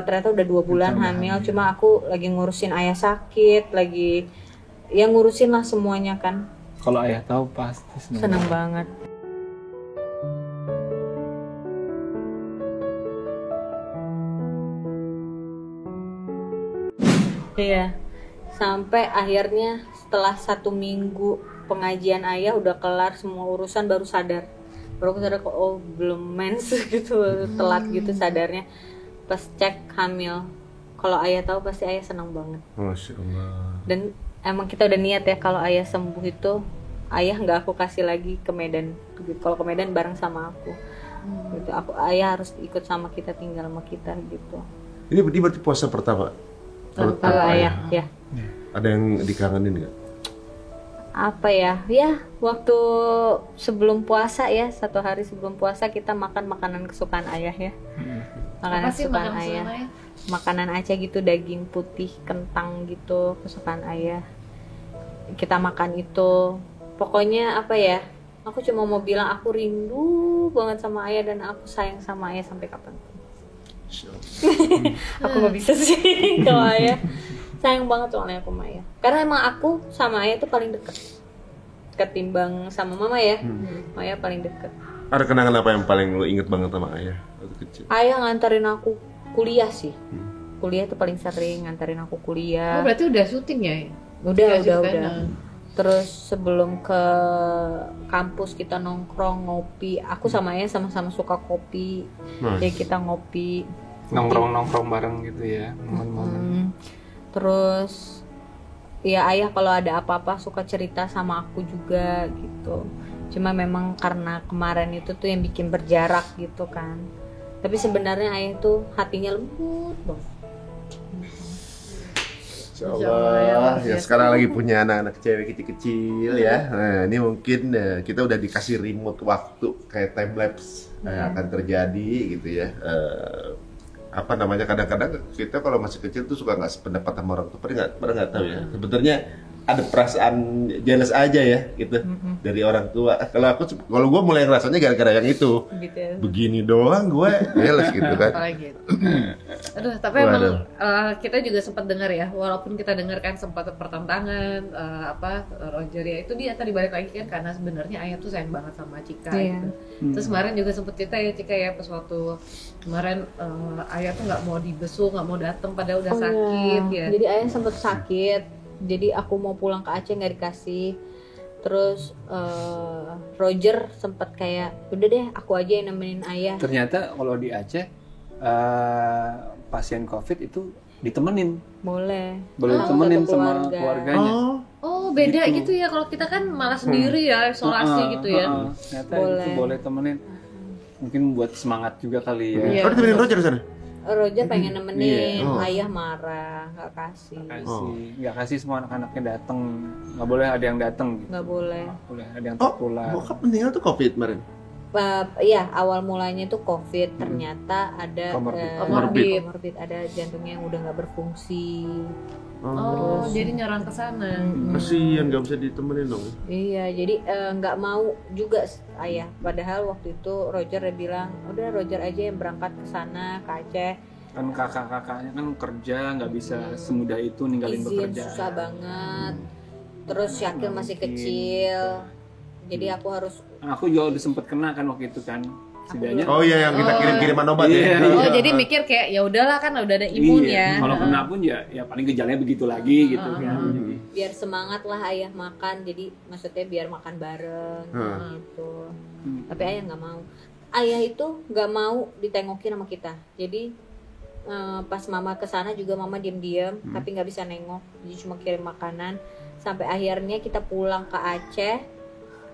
ternyata udah 2 bulan hamil. Cuma aku lagi ngurusin ayah sakit, lagi ya ngurusin lah semuanya kan. Kalau ayah tahu pasti Seneng banget. Iya. Sampai akhirnya setelah 1 minggu pengajian ayah udah kelar semua urusan, baru sadar. Baru aku sadar kok, oh belum mens gitu, telat gitu sadarnya. Pas cek hamil. Kalau ayah tahu pasti ayah senang banget. Masya Allah. Dan emang kita udah niat ya, kalau ayah sembuh itu ayah nggak aku kasih lagi ke Medan. Kalau ke Medan bareng sama aku. Gitu. Ayah harus ikut sama kita, tinggal sama kita gitu. Ini berarti puasa pertama? Kalau ayah ya. Ada yang dikangenin nggak? Apa ya? Ya, waktu sebelum puasa ya, 1 hari sebelum puasa kita makan makanan kesukaan ayah ya. Makanan Apa sih kesukaan makanan ayah. kesukaan ayah? Makanan Aceh gitu, daging putih, kentang gitu, kesukaan ayah. Kita makan itu. Pokoknya apa ya? Aku cuma mau bilang aku rindu banget sama ayah dan aku sayang sama ayah sampai kapanpun. Aku nggak bisa sih kalau ayah. Sayang banget soalnya aku sama ayah. Karena emang aku sama ayah tuh paling deket ketimbang sama mama ya. Sama ayah paling deket. Ada kenangan apa yang paling lo inget banget sama ayah waktu kecil? Ayah nganterin aku kuliah sih. Kuliah tuh paling sering nganterin aku Oh, kuliah. berarti udah syuting ya? Udah. Kan? Terus sebelum ke kampus kita nongkrong ngopi. Aku sama ayah sama-sama suka kopi. Ya kita ngopi. nongkrong bareng gitu ya, momen-momen. Terus ya ayah kalau ada apa-apa suka cerita sama aku juga gitu. Cuma memang karena kemarin itu tuh yang bikin berjarak gitu kan. Tapi sebenarnya ayah tuh hatinya lembut banget. Insya Allah, ya sekarang lagi punya anak-anak cewek kecil-kecil ya. Nah, ini mungkin kita udah dikasih remote waktu kayak time lapse akan terjadi gitu ya. Kadang-kadang kita kalau masih kecil tuh suka nggak sependapat sama orang tua, pernah nggak tahu ya. Sebenarnya ada perasaan jealous aja ya gitu dari orang tua. Kalau gue mulai ngerasanya gara-gara yang itu. Gitu ya. Begini doang gue jealous gitu kan. Apalagi itu. Aduh, tapi emang kita juga sempat dengar ya, walaupun kita dengar kan sempat pertentangan Roger ya, itu dia tadi balik lagi kan karena sebenarnya ayah tuh sayang banget sama Cika gitu. Terus kemarin juga sempet cerita ya Cika ya, pas waktu kemarin ayah tuh nggak mau dibesuk, nggak mau datang padahal udah sakit ya. Jadi ayah sempet sakit. Jadi aku mau pulang ke Aceh nggak dikasih. Terus Roger sempet kayak udah deh aku aja yang nemenin ayah. Ternyata kalau di Aceh pasien COVID itu ditemenin. Boleh Ditemenin sama keluarga. keluarganya. Oh beda gitu ya, kalau kita kan malah sendiri ya, isolasi gitu ya. Ternyata Boleh. itu boleh temenin. Mungkin buat semangat juga kali ya. Iya. Oh, ditemenin Roger di sana? Roger pengen nemenin, Iya. ayah marah, nggak kasih, Nggak kasih semua anak-anaknya datang. Nggak boleh ada yang datang. Gitu. nggak boleh. Boleh ada yang Oh, tertular. bokap meninggal tuh COVID kemarin? Iya, awal mulanya itu COVID, ternyata ada Comorbid. ada jantungnya yang udah nggak berfungsi. Oh, jadi nyerang ke sana. Kasian nggak bisa ditemenin dong. Iya, jadi nggak mau juga ayah. Padahal waktu itu Roger udah bilang, udah Roger aja yang berangkat ke sana ke Aceh. Kan kakak-kakaknya kan kerja, nggak bisa semudah itu ninggalin Izin bekerja. susah banget. Terus Syakil masih kecil, jadi aku harus. Aku juga udah sempet kena kan waktu itu kan. Setidaknya. Oh iya, yang kita kirim-kiriman obat Iya. ya. Oh, jadi mikir kayak ya udahlah kan udah ada imun ya. Kalau kena pun ya paling gejalanya begitu lagi gitu kan. Biar semangat lah ayah makan, jadi maksudnya biar makan bareng gitu. Tapi ayah nggak mau. Ayah itu nggak mau ditengokin sama kita. Jadi pas mama kesana juga mama diam-diam tapi nggak bisa nengok, jadi cuma kirim makanan sampai akhirnya kita pulang ke Aceh.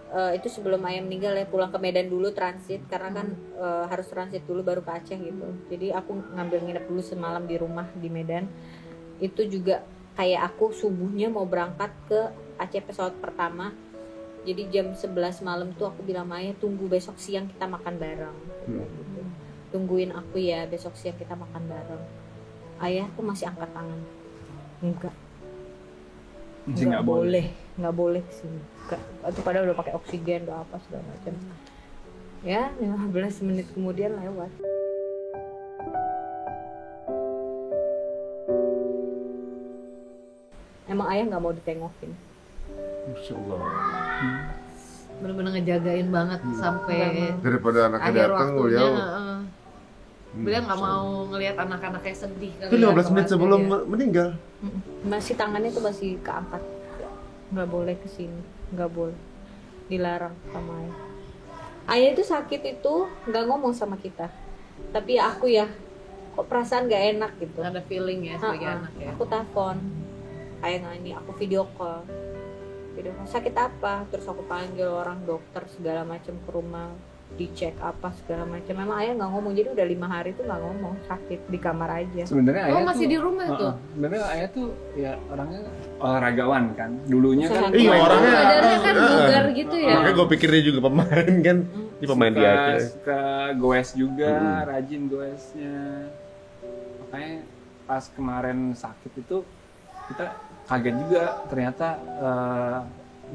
Itu sebelum ayah meninggal ya, pulang ke Medan dulu transit karena kan harus transit dulu baru ke Aceh gitu. Jadi aku ngambil nginep dulu semalam di rumah di Medan. Itu juga kayak aku subuhnya mau berangkat ke Aceh pesawat pertama. Jadi jam 11 malam tuh aku bilang Maya tunggu besok siang kita makan bareng gitu. Tungguin aku ya besok siang kita makan bareng. Ayah tuh masih angkat tangan, enggak boleh kesini. Itu padahal udah pakai oksigen udah apa segala macam. Ya 15 menit kemudian lewat. Emang ayah nggak mau ditengokin. Masya Allah. Bener-bener ngejagain banget sampai Daripada anaknya akhir datang waktunya. ya. Beliau nggak mau ngelihat anak-anaknya sedih kali Itu ya, 15 menit sebelum keluarga meninggal. Masih tangannya tuh masih keangkat. Nggak boleh kesini, nggak boleh, dilarang sama ayah. Ayah itu sakit itu nggak ngomong sama kita, tapi aku ya kok perasaan nggak enak gitu. dia. Ada feeling ya sebagai anak ya. Aku telepon ayah nggak ini, aku video call, sakit apa, terus aku panggil orang dokter segala macam ke rumah, dicek apa segala macam. Memang ayah nggak ngomong, jadi udah 5 hari tuh nggak ngomong, sakit di kamar aja. Sebenarnya ayah Masih tuh, di rumah tuh. Sebenarnya ayah tuh ya orangnya olahragawan kan. Dulunya kan Iya, orangnya Badannya kan bugar gitu ya. Makanya gue pikir dia juga pemain kan. Dia pemain di Aceh. suka goes juga, rajin goesnya. Makanya pas kemarin sakit itu kita kaget juga ternyata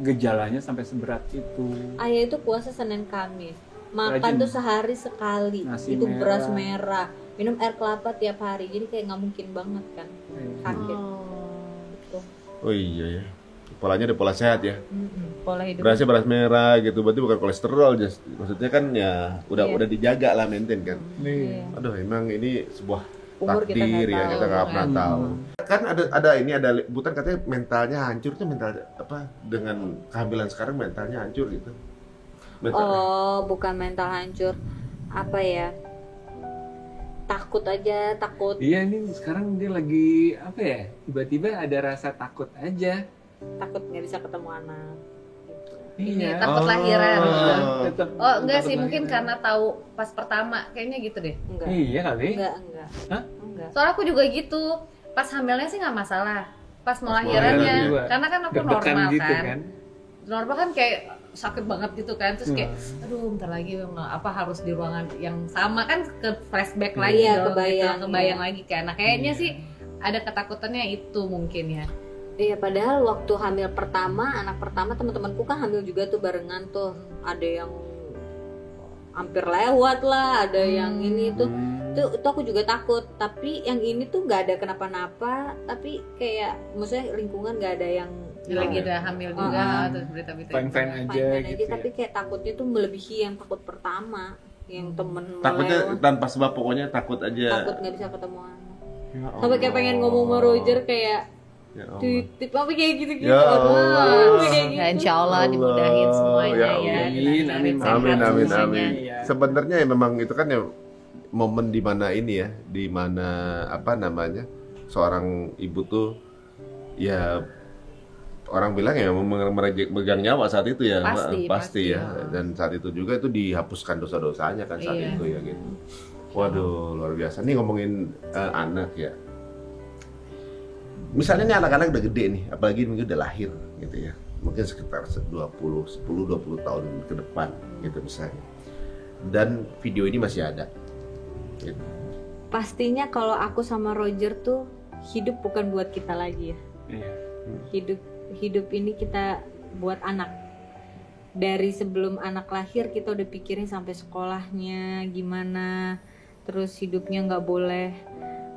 gejalanya sampai seberat itu. Ayah itu puasa Senin Kamis, makan Rajin. tuh sehari sekali, Nasi itu merah. beras merah, minum air kelapa tiap hari, jadi kayak nggak mungkin banget kan sakit. Gitu. Oh iya ya. Polanya ada pola sehat ya. Pola hidup. Berasnya beras merah gitu, berarti bukan kolesterol, just. Maksudnya kan ya udah Iya. udah dijaga lah, maintain kan. Iya. Aduh, emang ini sebuah Umur kita takdir nggak ya, tahu. kita nggak pernah tahu. Kan ada liputan katanya mentalnya hancur tuh, mental apa dengan kehamilan sekarang mentalnya hancur gitu. Oh, bukan mental hancur, apa ya? Takut aja, takut. Iya, ini sekarang dia lagi apa ya? Tiba-tiba ada rasa takut aja. Takut nggak bisa ketemu anak. Gitu. Ini Iya. takut lahiran. Tetap Oh enggak takut sih, mungkin lahiran. karena tahu pas pertama kayaknya gitu deh. Enggak. Iya kali. Enggak. Hah? Enggak. Soalnya aku juga gitu. Pas hamilnya sih nggak masalah. Pas mau Pas lahirannya, lahiran juga. karena kan aku Deg-degan normal gitu kan. Normal kan kayak sakit banget gitu kan, terus kayak aduh bentar lagi apa harus di ruangan yang sama kan, ke flashback lagi Iya, dong, kebayang, gitu, kebayang iya. lagi kan. Nah kayaknya Iya. sih ada ketakutannya itu mungkin ya. Iya, padahal waktu hamil pertama, anak pertama teman-temanku kan hamil juga tuh barengan tuh. Ada yang hampir lewat lah, ada yang ini tuh. Itu aku juga takut, tapi yang ini tuh nggak ada kenapa-napa, tapi kayak maksudnya lingkungan nggak ada yang Lagi ada hamil juga, Ah. terus berita-berita Fine-fine gitu. aja fine-fine gitu aja, ya. tapi kayak takutnya tuh melebihi yang takut pertama, yang temen Takutnya melewat, tanpa sebab, pokoknya takut aja. takut nggak bisa ketemu anak. Ya Sampai kayak pengen ngomong sama Roger kayak Ya Allah. titit, tapi kayak gitu-gitu. Ya Aduh, Allah. kayak gitu. Nah, insya Allah dimudahin Allah, semuanya ya ya. Allah. Amin, amin, Sehat Amin, amin, semuanya. amin. Iya. Sebenarnya ya memang itu kan ya momen di mana ini ya, di mana apa namanya, seorang ibu tuh ya orang bilang ya memegang nyawa saat itu ya, Pasti, ya. Dan saat itu juga itu dihapuskan dosa-dosanya kan saat Iya. itu ya gitu. Waduh, luar biasa. Nih ngomongin anak ya. Misalnya nih anak-anak udah gede nih, apalagi mungkin udah lahir gitu ya. Mungkin sekitar 10-20 tahun ke depan gitu misalnya. Dan video ini masih ada. Gitu. Pastinya kalau aku sama Roger tuh hidup bukan buat kita lagi ya. Iya. Hidup ini kita buat anak. Dari sebelum anak lahir kita udah pikirin sampai sekolahnya gimana, terus hidupnya nggak boleh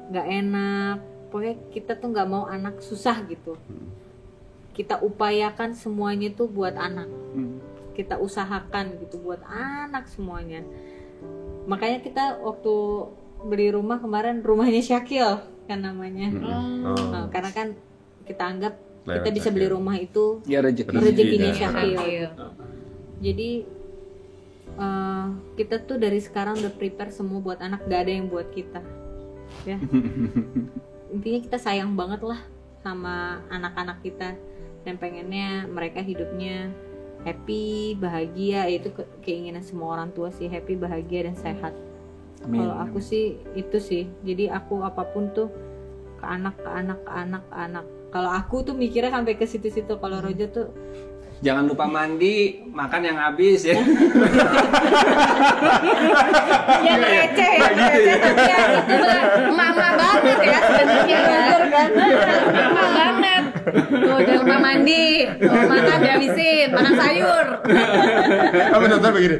nggak enak, pokoknya kita tuh nggak mau anak susah gitu. Kita upayakan semuanya tuh buat anak, kita usahakan gitu buat anak semuanya. Makanya kita waktu beli rumah kemarin, rumahnya Syakil kan namanya. Nah, karena kan kita anggap kita bisa beli rumah itu Ya rezeki. rezekinya Rezekinya. Syakil. Iya. Jadi kita tuh dari sekarang udah prepare semua buat anak, gak ada yang buat kita. ya. Intinya kita sayang banget lah sama anak-anak kita dan pengennya mereka hidupnya happy, bahagia. Itu keinginan semua orang tua sih, happy, bahagia dan sehat. Kalau aku sih itu sih. Jadi aku apapun tuh ke anak. Kalau aku tuh mikirnya sampai ke situ-situ. Kalau Roger tuh jangan lupa mandi, makan yang habis ya. Yang receh ya, tapi ya itu emak-emak banget ya sebenarnya kan. Emak banget. Tuh jangan lupa mandi, tuh makan dihabisin, makan sayur. Apa nonton begini?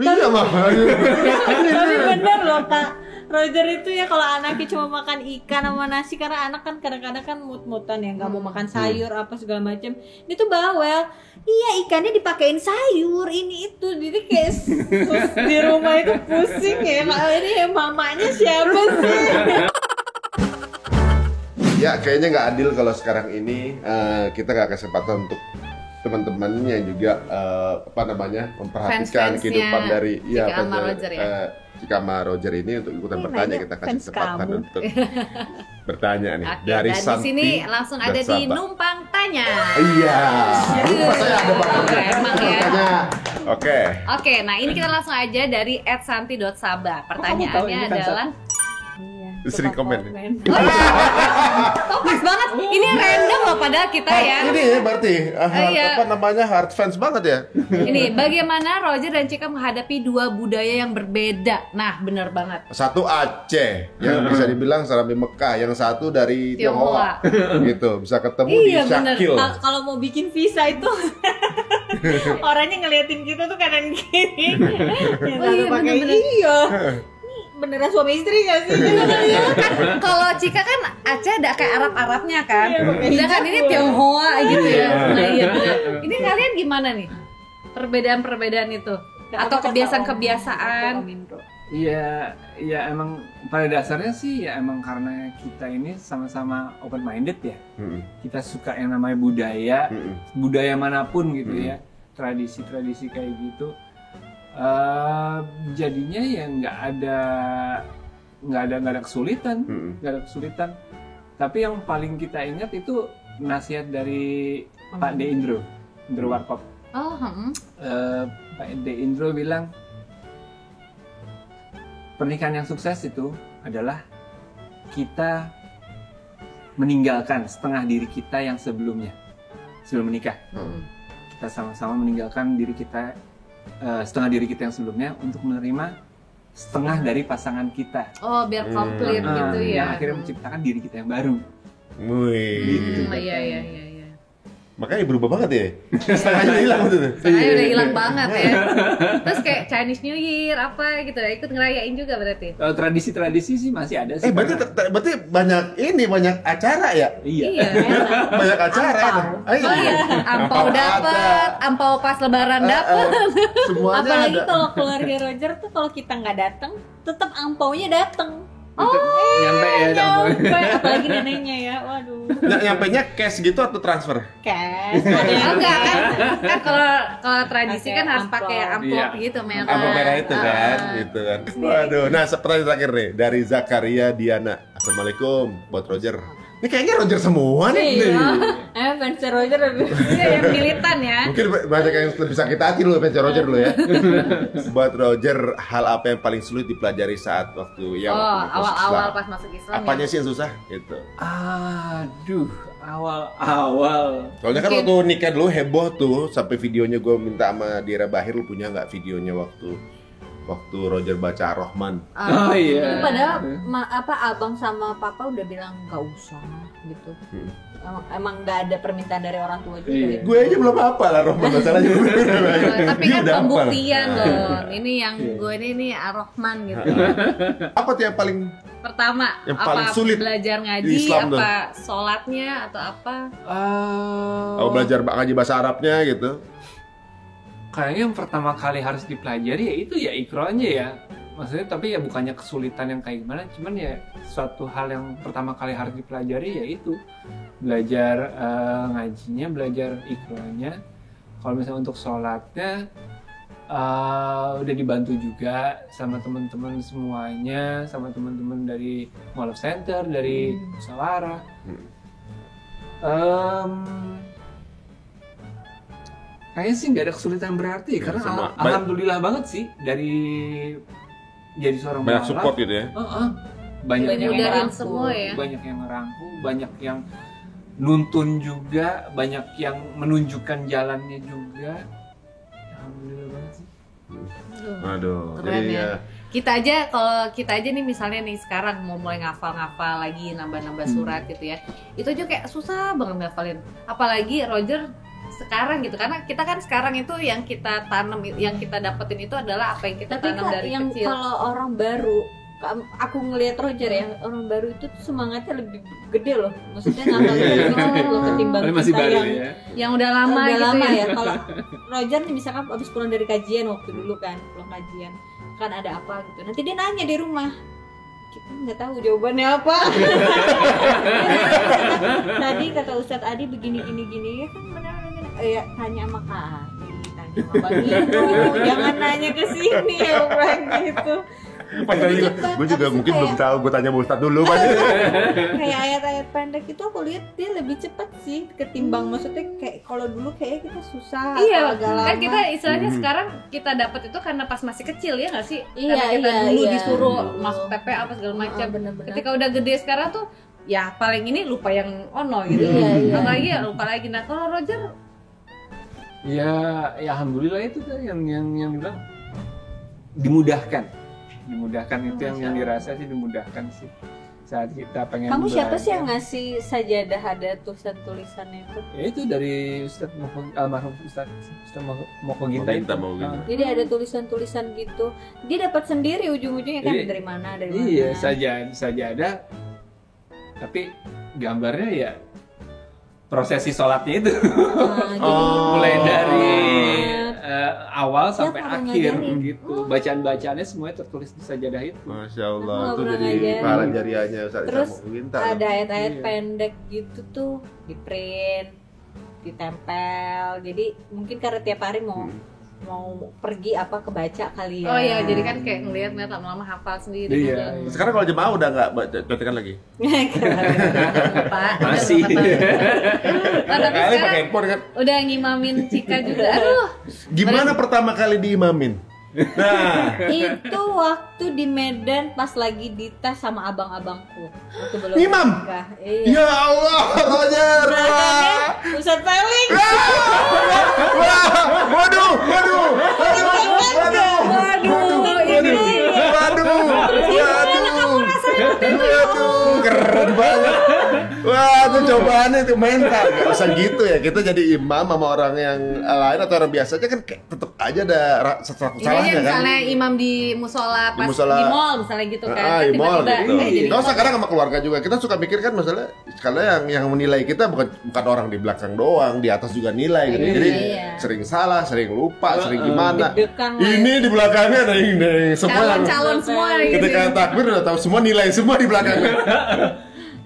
Iya mah. tapi bener loh Kak. Roger itu ya kalau anaknya cuma makan ikan sama nasi, karena anak kan kadang-kadang kan mut-mutan ya, nggak mau makan sayur apa segala macam. Ini tuh bawel. Iya, ikannya dipakein sayur ini itu, jadi kayak di rumah itu pusing ya. Kalau ini mamanya siapa sih? Ya kayaknya nggak adil kalau sekarang ini kita nggak kesempatan untuk teman-temannya juga memperhatikan Fans-fansnya kehidupan dari Cika sama Roger ya? Cika sama Roger ini untuk ikutan Ini bertanya. nanya Kita kasih fans kesempatan kamu. untuk bertanya nih Oke, dari dan di Santi sini langsung ada dan di Sabah. numpang tanya. Iya. Lupa saya ada banget. Emang ya. Tanya. Oke. Oke, nah ini kita langsung aja dari @santi.sabah. Pertanyaannya ini fans adalah Sering komen. oh, pas banget. Ini random loh padahal kita ya. Ini ya berarti Iya. apa namanya hard fans banget ya. Ini bagaimana Roger dan Cika menghadapi dua budaya yang berbeda. Nah, bener banget. Satu Aceh yang bisa dibilang Serambi Mekah, yang satu dari Tionghoa. Gitu, bisa ketemu di Iya bener. Syakil. Kalau mau bikin visa itu orangnya ngeliatin kita tuh kanan kiri. Yang iya, pakai bener-bener. iya. Ini beneran suami istri gak sih? Kan kalau Cika kan Aceh ada kayak Arab-Arabnya kan. Iya, pakai Sedangkan hijab ini loh. Tionghoa gitu ya. Iya. Nah, iya bener. Ini kalian gimana nih? Perbedaan-perbedaan itu atau kebiasaan-kebiasaan? Iya, ya emang pada dasarnya sih ya emang karena kita ini sama-sama open minded ya. Kita suka yang namanya budaya manapun gitu ya, tradisi-tradisi kayak gitu. Jadinya ya nggak ada kesulitan, Tapi yang paling kita ingat itu nasihat dari Pak De Indro Warkop. Oh, Pak De Indro bilang pernikahan yang sukses itu adalah kita meninggalkan setengah diri kita yang sebelum menikah. Kita sama-sama meninggalkan diri kita, setengah diri kita yang sebelumnya untuk menerima setengah dari pasangan kita. Oh, biar komplit gitu ya. Yang akhirnya menciptakan diri kita yang baru. Wih. Iya. Makanya berubah banget ya. Setengahnya hilang tuh. Saya udah hilang banget ya. Terus kayak Chinese New Year apa gitu ya, ikut ngerayain juga berarti. Kalau tradisi-tradisi sih masih ada sih. Berarti banyak acara ya? Iya. Banyak acara. Ampau. Oh iya, ampau dapet, ampau pas lebaran dapet. Semuanya Apalagi ada. kalau keluarga Roger tuh kalau kita nggak datang, tetap angpaunya datang. Nyampe ya Nyampe, apalagi neneknya ya, waduh. Nyampenya cash gitu atau transfer? Cash. Ada yang Oh enggak kan? cash. Kan kalau tradisi Pakai kan harus pakai amplop Iya. gitu merah. Amplop merah itu kan, Ah. gitu kan. Waduh, nah pertanyaan terakhir nih dari Zakaria Diana. Assalamualaikum buat Roger. Ini kayaknya Roger semua nih. Iya. Fans Roger lebih. Iya, yang militan ya. Mungkin banyak yang lebih sakit hati dulu fans Roger dulu ya. Buat Roger, hal apa yang paling sulit dipelajari saat waktu Oh, masuk awal-awal Islam? pas masuk Islam. Apanya ya. sih yang susah? Gitu. Aduh, awal-awal. Soalnya kan Mungkin- waktu nikah dulu heboh tuh, sampai videonya gue minta sama Dira Bahir, lu punya nggak videonya waktu Roger baca Ar-Rahman? Oh iya. Padahal abang sama papa udah bilang nggak usah gitu. Emang nggak ada permintaan dari orang tua juga. Iya. Ya. Gue aja belum hafal Ar-Rahman masalahnya. Tapi Dia kan udah hafal. pembuktian loh. Ini yang Iya. gue ini Ar-Rahman gitu. Apa tuh yang paling Pertama, Yang apa paling sulit belajar di ngaji, Islam tuh? apa sholatnya atau apa? kalau belajar ngaji bahasa Arabnya gitu? Kayaknya yang pertama kali harus dipelajari ya itu ya Iqra-nya ya. Maksudnya tapi ya bukannya kesulitan yang kayak gimana, cuman ya suatu hal yang pertama kali harus dipelajari ya itu belajar ngajinya, belajar Iqra-nya. Kalau misalnya untuk sholatnya udah dibantu juga sama teman-teman semuanya, sama teman-teman dari Mall of Center, dari Musyawarah. Kayaknya sih nggak ada kesulitan berarti Ya, karena semua- alhamdulillah banget sih dari jadi seorang Banyak mualaf. support gitu ya. Banyak Banyak yang yang Mudahin merangkul. semua ya. banyak yang merangkul, banyak yang nuntun juga, banyak yang menunjukkan jalannya juga. Alhamdulillah banget sih. Aduh, Keren jadi ya. ya. Kalau kita aja nih misalnya nih sekarang mau mulai ngafal-ngafal lagi, nambah-nambah surat gitu ya. Itu aja kayak susah banget ngafalin. Apalagi Roger sekarang gitu, karena kita kan sekarang itu yang kita tanam, yang kita dapetin itu adalah apa yang kita Tapi tanam Kak, dari yang kecil. kalau orang baru, aku ngelihat Roger ya, orang baru itu tuh semangatnya lebih gede loh. Maksudnya ngafalnya lebih cepat loh ketimbang Tapi masih kita baru yang ya. Yang udah lama udah gitu lama ya. ya. Kalau Roger nih misalkan abis pulang dari kajian waktu dulu kan, pulang kajian kan ada apa gitu. Nanti dia nanya di rumah. Kita nggak tahu jawabannya apa. Tadi kata Ustadz Adi begini gini ya kan benar ya tanya sama Kak Adi, tanya sama Bang Ibu, jangan nanya ke sini ya Bang gitu. Padahal gue juga Abis itu mungkin belum kayak- tahu, gue tanya Bu Ustadz dulu Pak. Kayak ayat-ayat pendek itu aku lihat dia lebih cepat sih ketimbang maksudnya kayak kalau dulu kayak kita susah Iya, atau agak lama. kan kita istilahnya sekarang kita dapat itu karena pas masih kecil ya nggak sih? Iya, Karena kita iya, dulu iya. disuruh Dulu. masuk TPA apa segala macam. bener-bener. Ketika udah gede sekarang tuh ya paling ini lupa yang ono gitu. Iya, iya. Apalagi ya lupa lagi. Nah kalau Roger Ya alhamdulillah itu kan yang dibilang dimudahkan itu yang dirasa sih dimudahkan sih saat kita pengen Kamu siapa belajar. sih yang ngasih sajadah ada tulisan-tulisannya itu? Ya itu dari almarhum Ustadz Moko Ginta itu. Moko Ginta. Jadi ada tulisan-tulisan gitu. Dia dapat sendiri ujung-ujungnya kan Iya. dari mana dari mana. Iya saja tapi gambarnya ya prosesi sholatnya itu Nah, jadi mulai dari awal Dia sampai pernah akhir ngajarin. gitu. Bacaan-bacaannya semuanya tertulis di sajadah itu. Masya Allah, Aku itu nggak jadi pernah ngajarin. pahala jariahnya Ustadz Terus Moko Ginta. ada ayat-ayat Iya. pendek gitu tuh di print, ditempel. Jadi mungkin karena tiap hari mau pergi apa kebaca kali ya. oh iya jadi kan kayak ngeliat lama-lama hafal sendiri gitu. Iya. Sekarang kalau jemaah udah nggak contekan lagi? Pak. Masih. Nah, tapi Kali pakai sekarang handphone kan? udah ngimamin Cika juga. Aduh. Gimana pertama kali diimamin? Nah, Itu waktu di Medan pas lagi dites sama abang-abangku. Waktu belum Imam? nikah. Iya. ya Allah, Roger. Belakangnya Ustadz Felix. Waduh, waduh, waduh, keren banget. Wah, itu cobaannya itu mental. Gak usah gitu ya. Kita jadi imam sama orang yang lain atau orang biasa aja kan kayak tetep aja ada Ini aja salahnya kan. misalnya imam di musola pas Di musola. di mall misalnya gitu kan. Ah, Kan di mall tiba-tiba, gitu. jadi Nggak usah imam. sekarang sama keluarga juga. Kita suka mikir kan masalah karena yang menilai kita bukan orang di belakang doang, di atas juga nilai gitu. Iya, Jadi iya. sering salah, sering lupa, sering gimana. Deg-degan lah. Ini di belakangnya ada yang semua yang Calon-calon semua gitu. ketika takbir udah tahu semua nilai semua di belakangnya.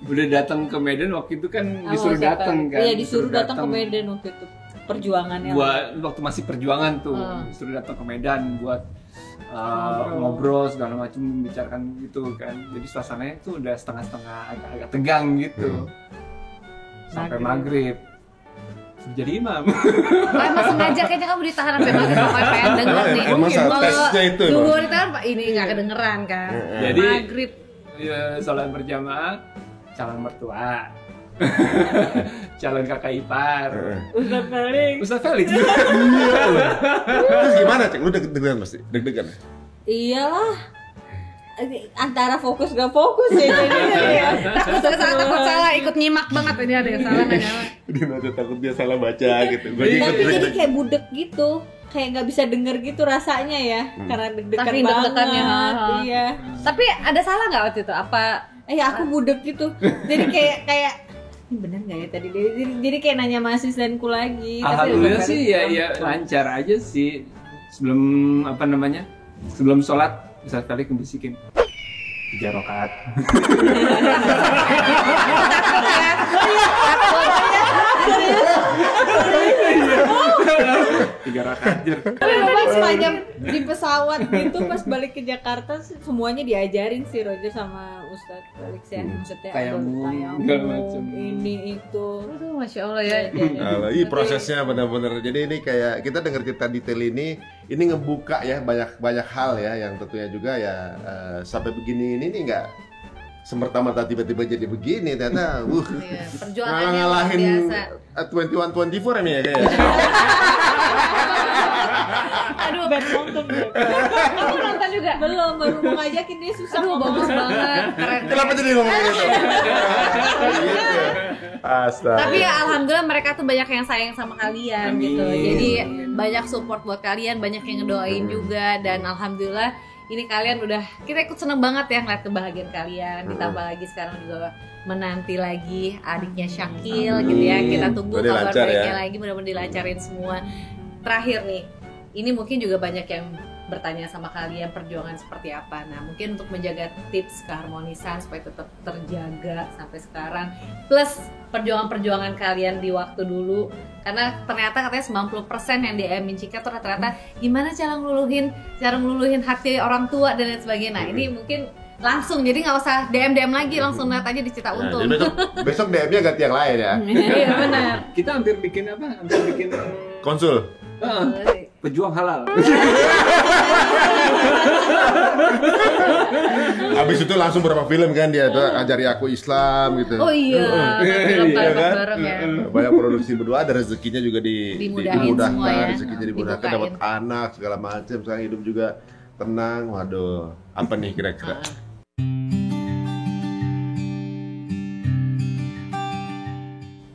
Udah datang ke Medan waktu itu kan Sama disuruh siapa? datang kan. Iya, disuruh datang ke Medan waktu itu. Perjuangannya. Buat waktu masih perjuangan tuh, disuruh datang ke Medan buat ngobrol segala macam membicarakan gitu kan. Jadi suasananya tuh udah setengah-setengah agak tegang gitu. Sampai maghrib. Jadi imam. Emang sengaja kayaknya kamu ditahan sampai maghrib pokoknya pengen denger nih. Emang saat Kalau tesnya itu, Bang. zuhur itu kan ini nggak kedengeran kan. Jadi Maghrib. ya, sholat berjamaah calon mertua. Calon kakak ipar. Ustadz Felix. Ustadz Felix. Terus gimana cek? Lu deg-degan pasti? Deg-degan? Iyalah. Antara fokus gak fokus ya jadinya ya. Takut salah ikut nyimak banget ini ada yang salah nggak nyala. Dia nanti takut dia salah baca gitu. Gue Iya. ikut Tapi jadi deg-degan. kayak budek gitu. Kayak nggak bisa denger gitu rasanya ya. Karena deg-degan Saking banget. deg-degannya, ha. Iya. Tapi ada salah nggak waktu itu? Apa Aku budek gitu. Jadi kayak ini bener nggak ya tadi? Jadi kayak nanya sama asistenku lagi. Tapi Alhamdulillah Ustadz sih Felix ya lancar aja sih. Sebelum sebelum sholat Ustadz Felix ngebisikin 3 rakaat. negara kader. Tapi memang sepanjang di pesawat gitu pas balik ke Jakarta semuanya diajarin sih Roger sama Ustadz Felix ya. Maksudnya ada Tayamum, segala tayamum, macam. ini itu. Aduh, Masya Allah ya. Kalau prosesnya benar-benar. Jadi ini kayak kita dengar cerita detail ini ngebuka ya banyak hal ya yang tentunya juga ya sampai begini ini nih nggak semerta-merta tiba-tiba jadi begini ternyata Iya, perjuangannya luar ngalahin biasa. 21-24 ini ya kayaknya. Aduh, bad nonton gue. Aku nonton juga. Belum, baru mau ngajakin dia susah. Aduh, bagus banget, keren. Kenapa jadi ngomong gitu? Gitu. Astaga. Tapi ya alhamdulillah mereka tuh banyak yang sayang sama kalian gitu. Jadi banyak support buat kalian, banyak yang ngedoain juga dan alhamdulillah ini kalian udah, kita ikut seneng banget ya ngeliat kebahagiaan kalian. Ditambah lagi sekarang juga menanti lagi adiknya Syakil gitu ya. Kita tunggu kabar baiknya lagi, mudah-mudahan dilancarin semua. Terakhir nih, ini mungkin juga banyak yang bertanya sama kalian perjuangan seperti apa. Nah, mungkin untuk menjaga tips keharmonisan supaya tetap terjaga sampai sekarang, plus perjuangan-perjuangan kalian di waktu dulu, karena ternyata katanya 90% yang DM-in Cika tuh ternyata gimana cara ngeluluhin hati orang tua dan lain sebagainya. Nah, ini mungkin langsung, jadi nggak usah DM lagi, langsung lihat aja di Cita Untung. Jadi besok DM-nya ganti yang lain ya. Iya benar. Kita hampir bikin Konsul. pejuang halal. Habis itu langsung berapa film kan dia tuh ajari aku Islam gitu. Oh iya, film bareng ya. Banyak produksi berdua, ada rezekinya juga Dimudahin semua ya. rezekinya dimudahkan, dapat anak segala macam, sekarang hidup juga tenang. Waduh, apa nih kira-kira?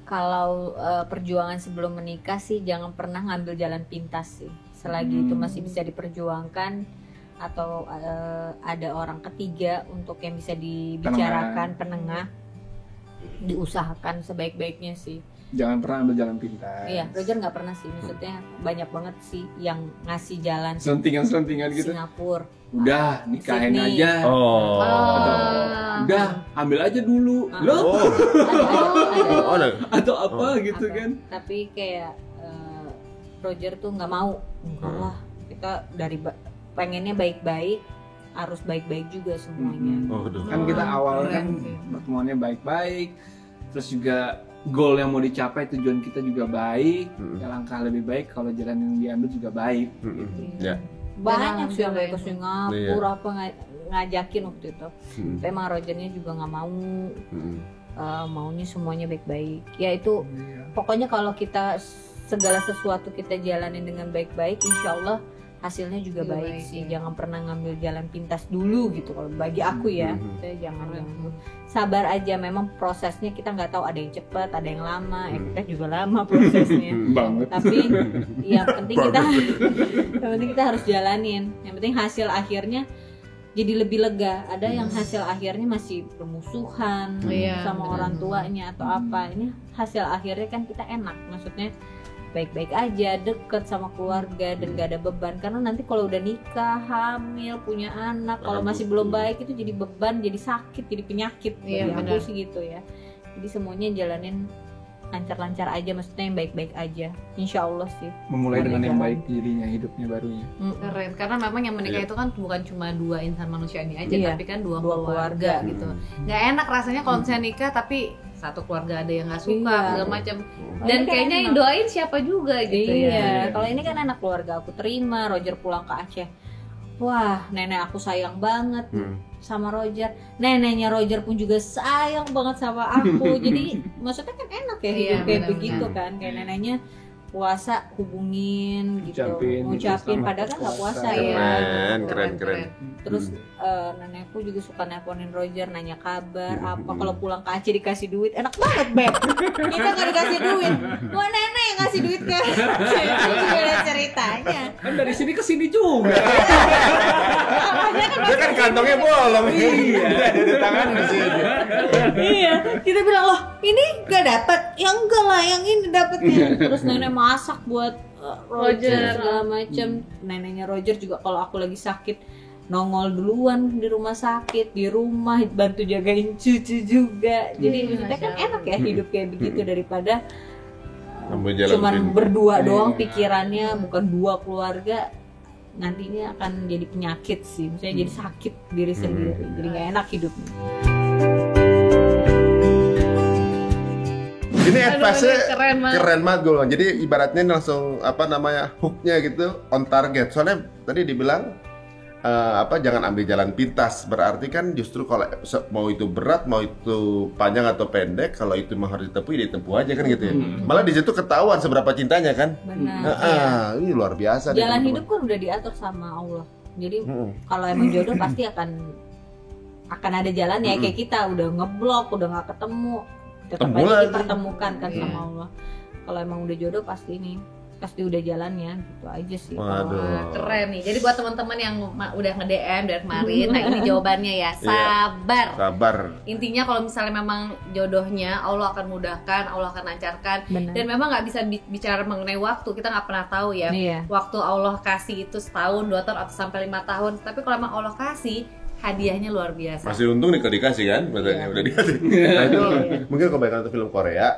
Kalau perjuangan sebelum menikah sih jangan pernah ngambil jalan pintas sih. Selagi itu masih bisa diperjuangkan atau ada orang ketiga untuk yang bisa dibicarakan, penengah, diusahakan sebaik-baiknya sih. Jangan pernah ambil jalan pintas. Iya, Roger nggak pernah sih. Maksudnya banyak banget sih yang ngasih jalan. Selentingan gitu. Singapura. Udah nikahin Sydney. aja. Oh. Udah ambil aja dulu. Loh? Atau apa gitu Apa? kan? Tapi kayak Roger tuh nggak mau. Enggak lah, kita pengennya baik-baik, harus baik-baik juga semuanya. Kan kita awal kan pertemuannya baik-baik, terus juga goal yang mau dicapai, tujuan kita juga baik, langkah lebih baik kalau jalan yang diambil juga baik. Ya. Banyak sih yang kayak ke Singapura apa ngajakin waktu itu. Tapi emang Rogernya juga nggak mau. Maunya semuanya baik-baik. Ya itu pokoknya kalau kita segala sesuatu kita jalanin dengan baik-baik, insya Allah hasilnya juga baik sih. Jangan pernah ngambil jalan pintas dulu gitu. Kalau bagi aku ya, jangan sabar aja. Memang prosesnya kita nggak tahu, ada yang cepat, ada yang lama. Kita juga lama prosesnya. Tapi yang penting kita harus jalanin. Yang penting hasil akhirnya jadi lebih lega. Ada yang hasil akhirnya masih permusuhan sama orang tuanya atau apa. Ini hasil akhirnya kan kita enak. Maksudnya baik-baik aja, deket sama keluarga dan gak ada beban. Karena nanti kalau udah nikah, hamil, punya anak, kalau masih belum baik itu jadi beban, jadi sakit, jadi penyakit. Bagi aku sih gitu ya. Jadi semuanya jalanin lancar-lancar aja, maksudnya yang baik-baik aja. Insya Allah sih. Memulai dengan yang baik jadinya hidupnya barunya. Keren, karena memang yang menikah itu kan bukan cuma dua insan manusia ini aja, tapi kan dua keluarga gitu. Nggak enak rasanya kalau misalnya nikah tapi satu keluarga ada yang nggak suka segala macam, dan kayaknya yang doain siapa juga gitu ya. Kalau ini kan anak keluarga aku terima. Roger pulang ke Aceh, wah nenek aku sayang banget sama Roger, neneknya Roger pun juga sayang banget sama aku. Jadi maksudnya kan enak ya hidup kayak begitu kan, kayak neneknya puasa hubungin gitu, ngucapin padahal kan nggak puasa ya. Keren. Terus nenekku juga suka nelponin Roger, nanya kabar apa. Kalau pulang ke Aceh dikasih duit, enak banget Beb. Kita nggak dikasih duit, wah nenek yang ngasih duit ke Aceh. Itu juga ada ceritanya. Kan dari sini ke sini juga. Dia kan kantongnya bolong. Iya, di tangan di sini. Iya, kita bilang loh ini nggak dapat, yang enggak lah, yang ini dapatnya. Terus nenek masak buat Roger segala macam. Neneknya Roger juga kalau aku lagi sakit nongol duluan di rumah sakit, di rumah bantu jagain cucu juga. Jadi maksudnya kan enak ya hidup kayak begitu daripada Ambil jalan cuman pintas. berdua Iya. doang pikirannya, bukan dua keluarga, nantinya akan jadi penyakit sih, misalnya jadi sakit diri sendiri, jadi nggak enak hidupnya. Ini Aduh, advice-nya keren banget. keren banget gue bilang. Jadi ibaratnya ini langsung apa namanya hooknya gitu on target. Soalnya tadi dibilang jangan ambil jalan pintas. Berarti kan justru kalau mau itu berat, mau itu panjang atau pendek, kalau itu mah harus ditempuh, ya ditempuh aja kan gitu ya. Malah di situ ketahuan seberapa cintanya kan. Benar. Ini luar biasa. nih, Jalan teman-teman. hidup kan udah diatur sama Allah. Jadi Mm-mm. kalau emang jodoh pasti akan ada jalannya. Kayak kita udah ngeblok, udah nggak ketemu, tetap Ketemu aja lagi. dipertemukan kan sama Allah. Kalau emang udah jodoh pasti udah jalannya, gitu aja sih. Waduh. Wah, keren nih. Jadi buat teman-teman yang udah nge-DM dari kemarin, nah ini jawabannya ya, sabar. Sabar. Intinya kalau misalnya memang jodohnya, Allah akan mudahkan, Allah akan lancarkan. Benar. Dan memang nggak bisa bicara mengenai waktu, kita nggak pernah tahu ya. Iya. Waktu Allah kasih itu setahun, 2 tahun, atau sampai 5 tahun. Tapi kalau emang Allah kasih, hadiahnya luar biasa. Masih untung nih kalau dikasih kan, maksudnya udah dikasih. Nah itu mungkin kebanyakan nonton film Korea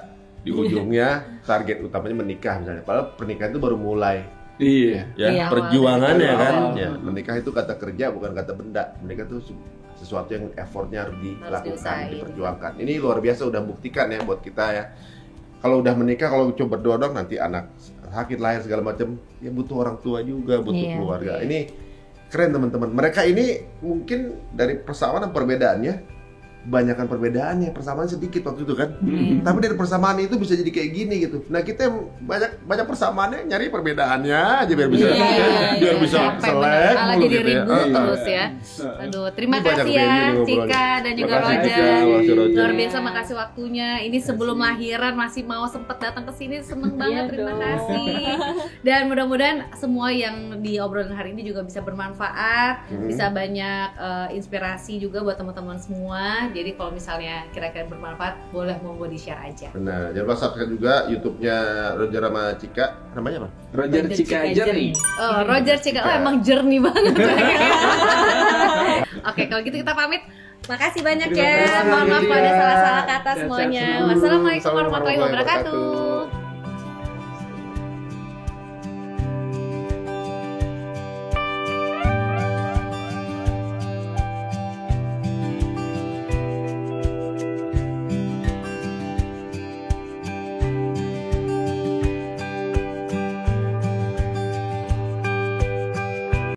di ujungnya target utamanya menikah misalnya. Padahal pernikahan itu baru mulai. Iya. Ya, Iya, perjuangannya awal. kan. Awal. Ya, menikah itu kata kerja bukan kata benda. Menikah itu sesuatu yang effortnya harus dilakukan, diusahain. diperjuangkan. Ini luar biasa udah buktikan ya buat kita ya. Kalau udah menikah, kalau coba berdoa dong nanti anak sakit lahir segala macam, ya butuh orang tua juga, butuh Iya. keluarga. Ini keren teman-teman. Mereka ini mungkin dari persamaan dan perbedaannya banyakkan perbedaannya, persamaan sedikit waktu itu kan. Tapi dari persamaan itu bisa jadi kayak gini gitu. Nah kita yang banyak persamaannya nyari perbedaannya aja biar bisa biar bisa Sampai selek benar, malah mulu jadi gitu ya. ribut terus ya. Aduh, terima Ini banyak kasih ya opini nih Cika dan juga Makasih, Roger. Cika, makasih, Roger. Luar biasa, makasih waktunya. Ini sebelum lahiran masih mau sempet datang ke sini, seneng banget. Terima dong. kasih. Dan mudah-mudahan semua yang diobrolin hari ini juga bisa bermanfaat, bisa banyak inspirasi juga buat teman-teman semua. Jadi kalau misalnya kira-kira bermanfaat, boleh monggo di-share aja. Benar, jangan lupa subscribe juga YouTube-nya Roger sama Cika. Namanya apa? Roger Cika Jerry. Oh, Roger Cika, oh emang jernih banget. Oke, kalau gitu kita pamit. Makasih banyak Terima ya. kasih. Mohon maaf kalau ada salah-salah kata Cacat semuanya. semua. Wassalamualaikum warahmatullahi wabarakatuh.